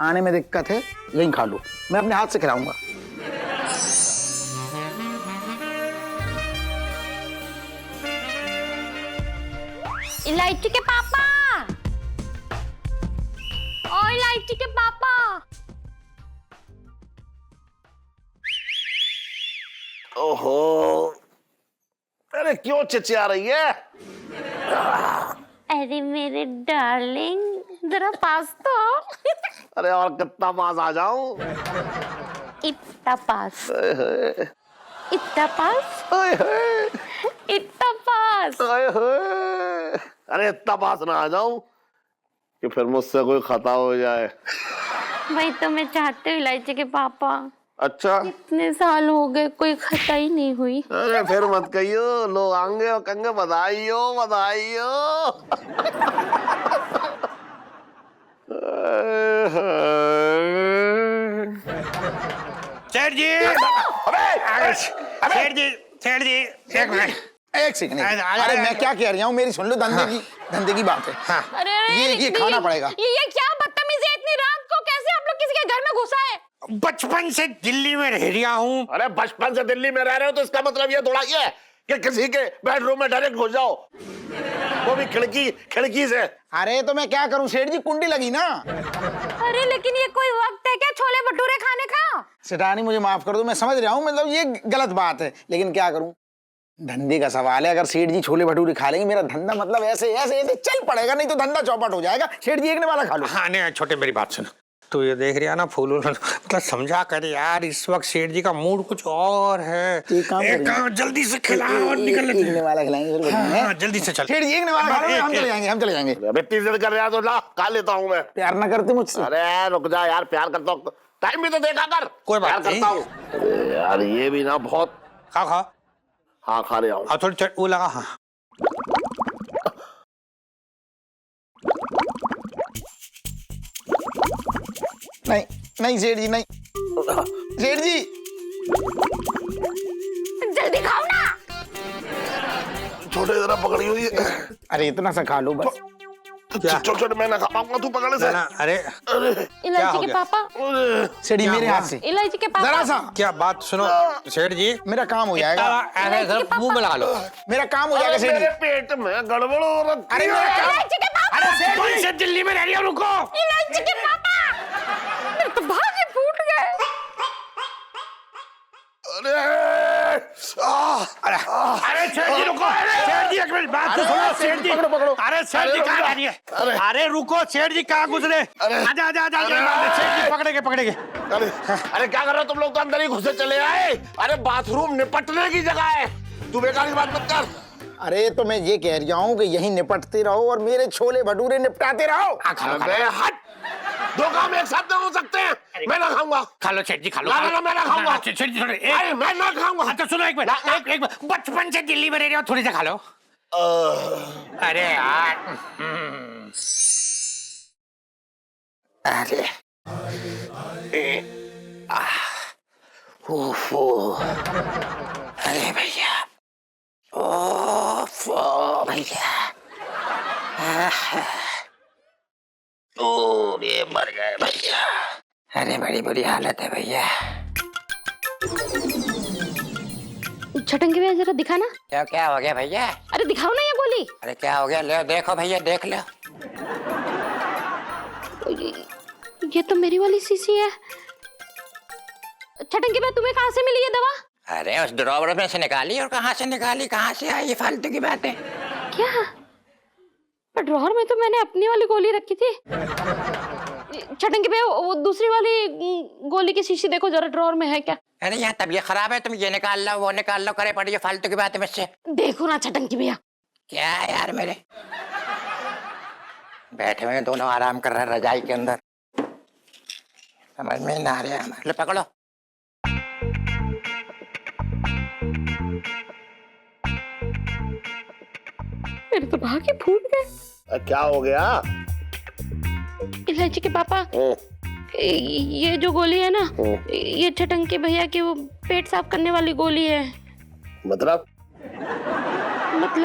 आने में दिक्कत है, यहीं खा लो, मैं अपने हाथ से खिलाऊंगा। इलायची के पापा, ओ इलायची के पापा। ओहो, अरे क्यों चिचिया रही है? अरे मेरे डार्लिंग जरा पास तो। अरे और कितना पास आ जाऊं? इतना पास, ओए होए, इतना पास, ओए होए, इतना पास। ओए होए। अरे इतना पास ना आ जाऊं कि फिर मुझसे कोई खता हो जाए। वही तो मैं चाहती हूँ इलायची के पापा। अच्छा, इतने साल हो गए कोई खता ही नहीं हुई। अरे फिर मत कहियो, लोग आएंगे और कहेंगे बधाई हो बधाई हो। सेठ जी, सेठ जी, एक मिनट। एक सेकंड। अरे, अरे मैं क्या कह रहा हूँ, मेरी सुन लो, धंधे की बात है। हाँ। ये खाना पड़ेगा। ये क्या बदतमीजी है इतनी रात को? कैसे आप लोग किसी के घर में घुसा है? बचपन से दिल्ली में रह रहा हूँ। अरे बचपन से दिल्ली में रह रहे हो तो इसका मतलब ये थोड़ा ये है कि किसी के बेडरूम में डायरेक्ट घुस जाओ, वो भी खिड़की से। अरे तो मैं क्या करूँ सेठ जी, कुंडी लगी ना। अरे लेकिन ये कोई वक्त है क्या छोले भटूरे खाने का? सेठानी मुझे माफ कर दो, मैं समझ रहा हूँ, मतलब ये गलत बात है, लेकिन क्या करूँ, धंधे का सवाल है। अगर सेठ जी छोले भटूरे खा लेंगे, मेरा धंधा मतलब ऐसे ऐसे चल पड़ेगा, नहीं तो धंधा चौपट हो जाएगा। सेठ जी एक ने वाला खा लो। हाँ नहीं छोटे, मेरी बात सुन। तू ये देख रहा ना फूल मतलब समझा कर यार, इस वक्त सेठ जी का मूड कुछ और है। एक काम जल्दी से खिला और निकल लेते हैं। एक वाला खिलाएंगे फिर बढ़िया है। हाँ, जल्दी से चल। सेठ जी एक ने वाला खा लो, हम चले जाएंगे, हम चले जाएंगे। अब इतनी जिद कर रहा है तो ला खा लेता हूँ मैं। प्यार ना करते मुझसे? अरे रुक जा यार, प्यार करता हूँ, टाइम भी तो देखा कर। कोई बात प्यार नहीं। करता हूँ। अरे यार ये भी ना बहुत। खा खा। हाँ खा रहा हूँ। हाँ थोड़ी वो लगा। हाँ नहीं नहीं सेठ जी नहीं, सेठ जी जल्दी खाओ ना। छोटे जरा पकड़ी हुई है। अरे इतना सा खा लो बस। छोटे मैं ना खा पाऊंगा, तू पकड़ से। अरे इलायची के पापा, सेठ जी मेरे हाथ से इलायची के पापा। जरा सा क्या बात सुनो सेठ जी, मेरा काम हो जाएगा। मुंह में लगा लो। मेरा काम हो जाएगा सेठ जी। मेरे पेट में गड़बड़ हो रही अरे मेरा काम। इलायची के पापा, अरे सेठ कौन जी से दिल्ली में रह रही हो, रुको। इलायची के पापा, मेरे तो भागे फूट गए। अरे सेठ जी रुको, सेठ जी एक मिनट बात तो सुनो। सेठ जी पकड़ो। अरे सेठ जी कहाँ जा रही है? अरे रुको सेठ जी, कहाँ गुजरे? आजा आजा आजा। सेठ जी पकड़ेंगे। अरे क्या कर रहे हो तुम लोग? तो अंदर ही घुसे चले आए। अरे बाथरूम निपटने की जगह है, तू बेकार की बात मत कर। अरे तो मैं ये कह रहा हूँ कि यहीं निपटते रहो और मेरे छोले भटूरे निपटाते रहो। अबे हट, दो काम एक साथ नहीं हो सकते हैं। मैं ना खाऊंगा। खा लो सेठ जी, खा लो। ना मैं ना खाऊंगा। सेठ जी थोड़े अरे मैं ना खाऊंगा। हाँ तो सुनो एक मिनट, एक बचपन से दिल्ली में रह रहे हो, थोड़ी सा खा लो। अरे यार अरे ओफो, अरे भैया, ओफो भैया, ये मर गए भैया। अरे बड़ी बुरी हालत है भैया। छटंगी भैया जरा दिखाना। क्या हो गया भैया? अरे दिखाओ ना ये गोली। अरे क्या हो गया? ले देखो भैया, देख लो। ये तो मेरी वाली शीशी है। छटंगी भैया तुम्हें कहाँ से मिली ये दवा? अरे उस ड्रॉवर में से निकाली। और कहाँ से निकाली, कहाँ से आई? ये फालतू की बातें। क्या? पर ड्रॉअर में तो मैंने अपनी वाली गोली रखी थी। छटंगी भैया वो दूसरी वाली गोली की शीशी देखो जरा, ड्रॉअर में है क्या? अरे यहाँ तबीयत खराब है, तुम ये निकाल लो वो निकाल लो, करे पड़ी फालतू की बातें मुझसे। देखो ना छटंगी भैया। क्या है यार, मेरे बैठे हुए दोनों आराम कर रहे हैं रजाई के अंदर, समझ में ना आ रहा है। ले पकड़ो। मेरे तो भागे फूट गए। क्या हो गया? इलायची के पापा, ये जो गोली है ना, ये छटंकी भैया की वो पेट साफ करने वाली गोली है। मतलब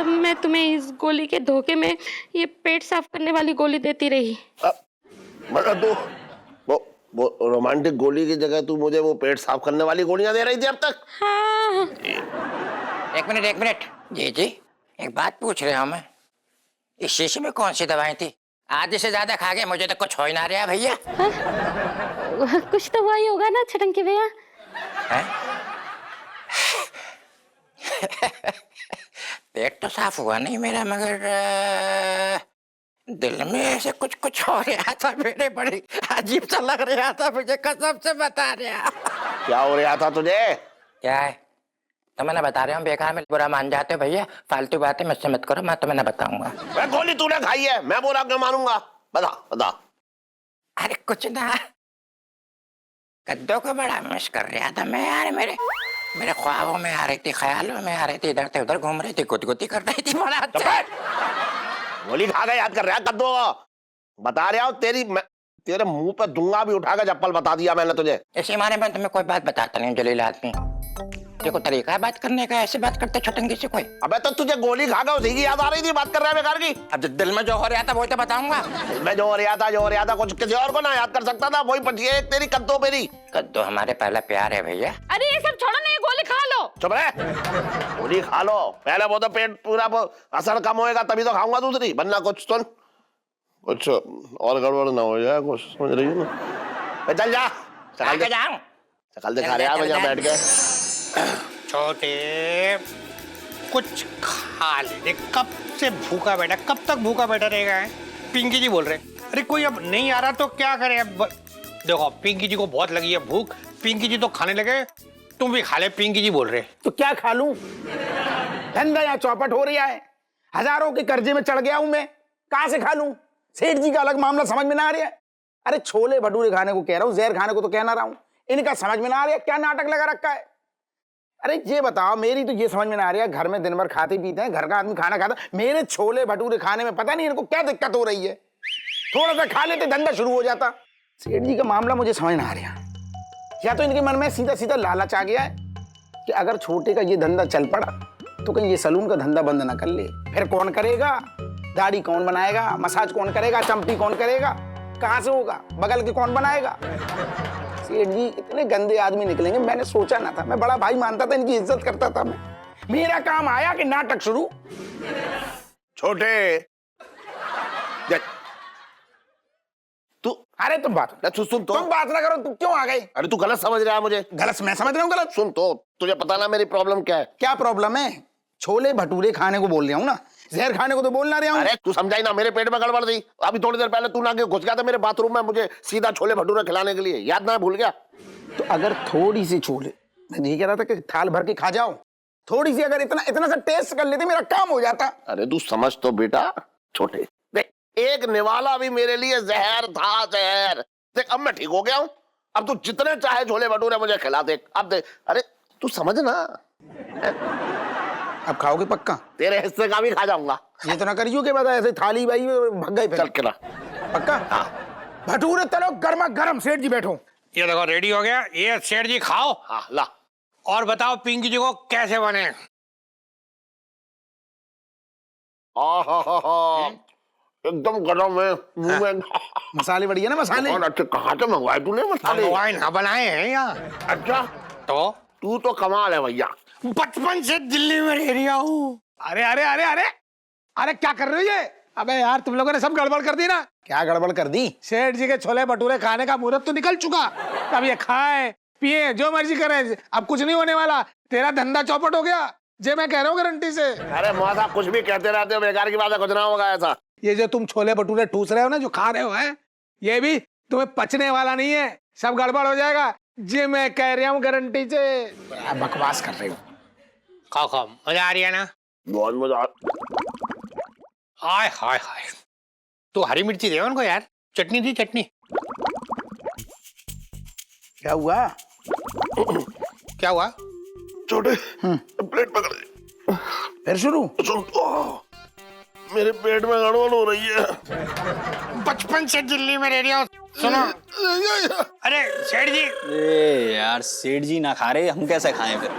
मैं तुम्हें इस गोली के धोखे में ये पेट साफ करने वाली गोली देती रही। मतलब तू वो रोमांटिक गोली की जगह तू मुझे वो पेट साफ करने वाली गोलियां दे रही थी अब तक? हाँ। एक मिनट जी जी, एक बात पूछ रहा हूँ मैं, इस शीशी में कौन सी दवाई थी? आधे से ज्यादा खा गए, मुझे तो कुछ हो ही ना रहा भैया। कुछ तो हुआ ही होगा ना छटंकी भैया। पेट तो साफ हुआ नहीं मेरा, मगर दिल में ऐसे कुछ हो रहा था मेरे, बड़ी अजीब सा लग रहा था मुझे, कसम से बता रहा। क्या हो रहा था तुझे? क्या है? तो मैं ना बता रहा हूँ, बेकार में बुरा मान जाते हो भैया, फालतू बातें मुझसे मत करो, मैं तुम्हें ना बताऊंगा। गोली तूने खाई है, मैं बुरा क्यों मानूंगा? बता। अरे कुछ ना, कद्दू को बड़ा मिस कर रहा था मैं यार, मेरे ख्वाबों में आ रही थी, ख्यालों में आ रही थी, इधर से उधर घूम रही थी, गुदगुदी कर रही थी, बड़ा अच्छा। गोली खा के याद कर रहा है कद्दू को? बता रहा हूँ तेरे मुंह पे दूंगा भी उठा के चप्पल, बता दिया मैंने तुझे। इसी माने में तुम्हें कोई बात बताता नहीं जलील आदमी, देखो तरीका है बात करने का, ऐसे बात करते छटंगी से कोई। अबे तो तुझे गोली खा के उसी की याद आ रही थी, बात कर रहा है बेकार की। अब दिल में जो हो रहा था वही तो बताऊंगा। मैं जो हो रहा था कुछ किसी और को ना याद कर सकता था, वही पटी है तेरी कद्दू मेरी। कद्दू हमारे पहला प्यार है भैया। अरे ये सब छोड़ो ना, ये गोली खा लो। चुप रहे, गोली खा लो पहले, वो तो पेट पूरा असर कम होएगा तभी तो खाऊंगा दूसरी, वरना कुछ सुन, कुछ और गड़बड़ ना हो जाए, कुछ समझ रही है ना? चल जा, शकल दिखा रहा है यहाँ बैठ के। छोटे कुछ खा ले, देख कब से भूखा बैठा, कब तक भूखा बैठा रहेगा है? पिंकी जी बोल रहे, अरे कोई अब नहीं आ रहा तो क्या करे अब? देखो पिंकी जी को बहुत लगी है भूख, पिंकी जी तो खाने लगे, तुम भी खा ले, पिंकी जी बोल रहे। तो क्या खा लूं? धंधा यहाँ चौपट हो रहा है, हजारों के कर्जे में चढ़ गया हूं मैं, कहां से खा लूं? सेठ जी का अलग मामला समझ में ना आ रहा है। अरे छोले भटूरे खाने को कह रहा हूँ, जहर खाने को तो कह ना रहा हूँ, इनका समझ में ना आ रहा है, क्या नाटक लगा रखा है? अरे ये बताओ, मेरी तो ये समझ में ना आ रही है, घर में दिन भर खाते पीते हैं, घर का आदमी खाना खाता, मेरे छोले भटूरे खाने में पता नहीं इनको क्या दिक्कत हो रही है। थोड़ा सा खा लेते धंधा शुरू हो जाता। सेठ जी का मामला मुझे समझ ना आ रहा, या तो इनके मन में सीधा सीधा लालच आ गया है कि अगर छोटे का ये धंधा चल पड़ा तो कहीं ये सलून का धंधा बंद ना कर ले, फिर कौन करेगा? दाढ़ी कौन बनाएगा? मसाज कौन करेगा? चंपी कौन करेगा? कहाँ से होगा? बगल के कौन बनाएगा? सेठ जी इतने गंदे आदमी निकलेंगे मैंने सोचा ना था, मैं बड़ा भाई मानता था, इनकी इज्जत करता था मैं, मेरा काम आया कि नाटक शुरू। छोटे तू, अरे तुम बात सुन तो, तुम बात ना करो, तुम क्यों आ गए? अरे तू गलत समझ रहा है मुझे। गलत मैं समझ रहा हूँ? गलत सुन तो, तुझे पता ना मेरी प्रॉब्लम क्या है? क्या प्रॉब्लम है? छोले भटूरे खाने को बोल रहा हूँ ना, जहर खाने को तो बोल ना रहा हूँ। अरे तू समझाई ना, मेरे पेट में गड़बड़ थी, अभी थोड़ी देर पहले तू ना घुस गया था मेरे बाथरूम में मुझे सीधा छोले भटूरे खिलाने के लिए, याद ना? भूल गया? तो अगर थोड़ी सी छोले, मैं नहीं कह रहा था कि थाल भर के खा जाओ, थोड़ी सी अगर इतना सा टेस्ट कर लेते मेरा काम हो जाता। अरे तू समझ तो बेटा छोटे, देख एक निवाला भी मेरे लिए जहर था, जहर। देख अब मैं ठीक हो गया हूँ, अब तू जितने चाहे छोले भटूरे मुझे खिला दे, अब देख। अरे तू समझ ना, अब खाओगे पक्का? तेरे हिस्से का भी खा जाऊंगा। ये तो ना करियो के बाद ऐसे थाली भाई भग गए फिर। चल खिला पक्का? भटूरे तलो गर्मा गर्म, सेठ जी बैठो। ये देखो रेडी हो गया, ये सेठ जी खाओ। हाँ ला। और बताओ पिंकी जी को कैसे बने? एकदम गरम है, मुंह में। मसाले बढ़िया ना? मसाले और अच्छे कहाँ से मंगवाए तूने मसाले? मंगवाए ना, बनाए हैं यहाँ। अच्छा तो तू तो कमाल है भैया, बचपन से दिल्ली में रह रहा हूँ। अरे अरे अरे अरे अरे क्या कर रहे हो ये? अबे यार तुम लोगों ने सब गड़बड़ कर दी ना। क्या गड़बड़ कर दी? सेठ जी के छोले भटूरे खाने का मुहूर्त तो निकल चुका, अब ये खाए पिए जो मर्जी करें, अब कुछ नहीं होने वाला, तेरा धंधा चौपट हो गया, जे मैं कह रहा हूँ गारंटी से। अरे मौसा कुछ भी कहते रहते हो, बेकार की बात है, कुछ ना होगा ऐसा। ये जो तुम छोले भटूरे ठूस रहे हो ना, जो खा रहे हो है, ये भी तुम्हें पचने वाला नहीं है, सब गड़बड़ हो जाएगा, जे मैं कह रहा हूँ गारंटी से। बकवास कर रहे हो। खाओ खाओ, मजा आ रही है ना? बहुत मजा। हाय हाय हाय, तो हरी मिर्ची दे उनको यार, चटनी थी चटनी। क्या हुआ? क्या हुआ? छोटे प्लेट पकड़ दे। फिर शुरू? सुन मेरे पेट में गड़बड़ हो रही है। बचपन से दिल्ली में रह रहा हूँ, सुनो अरे सेठ जी, ए यार सेठ जी ना खा रहे, हम कैसे खाएं फिर?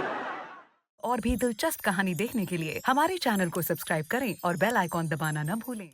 और भी दिलचस्प कहानी देखने के लिए हमारे चैनल को सब्सक्राइब करें और बेल आइकॉन दबाना न भूलें।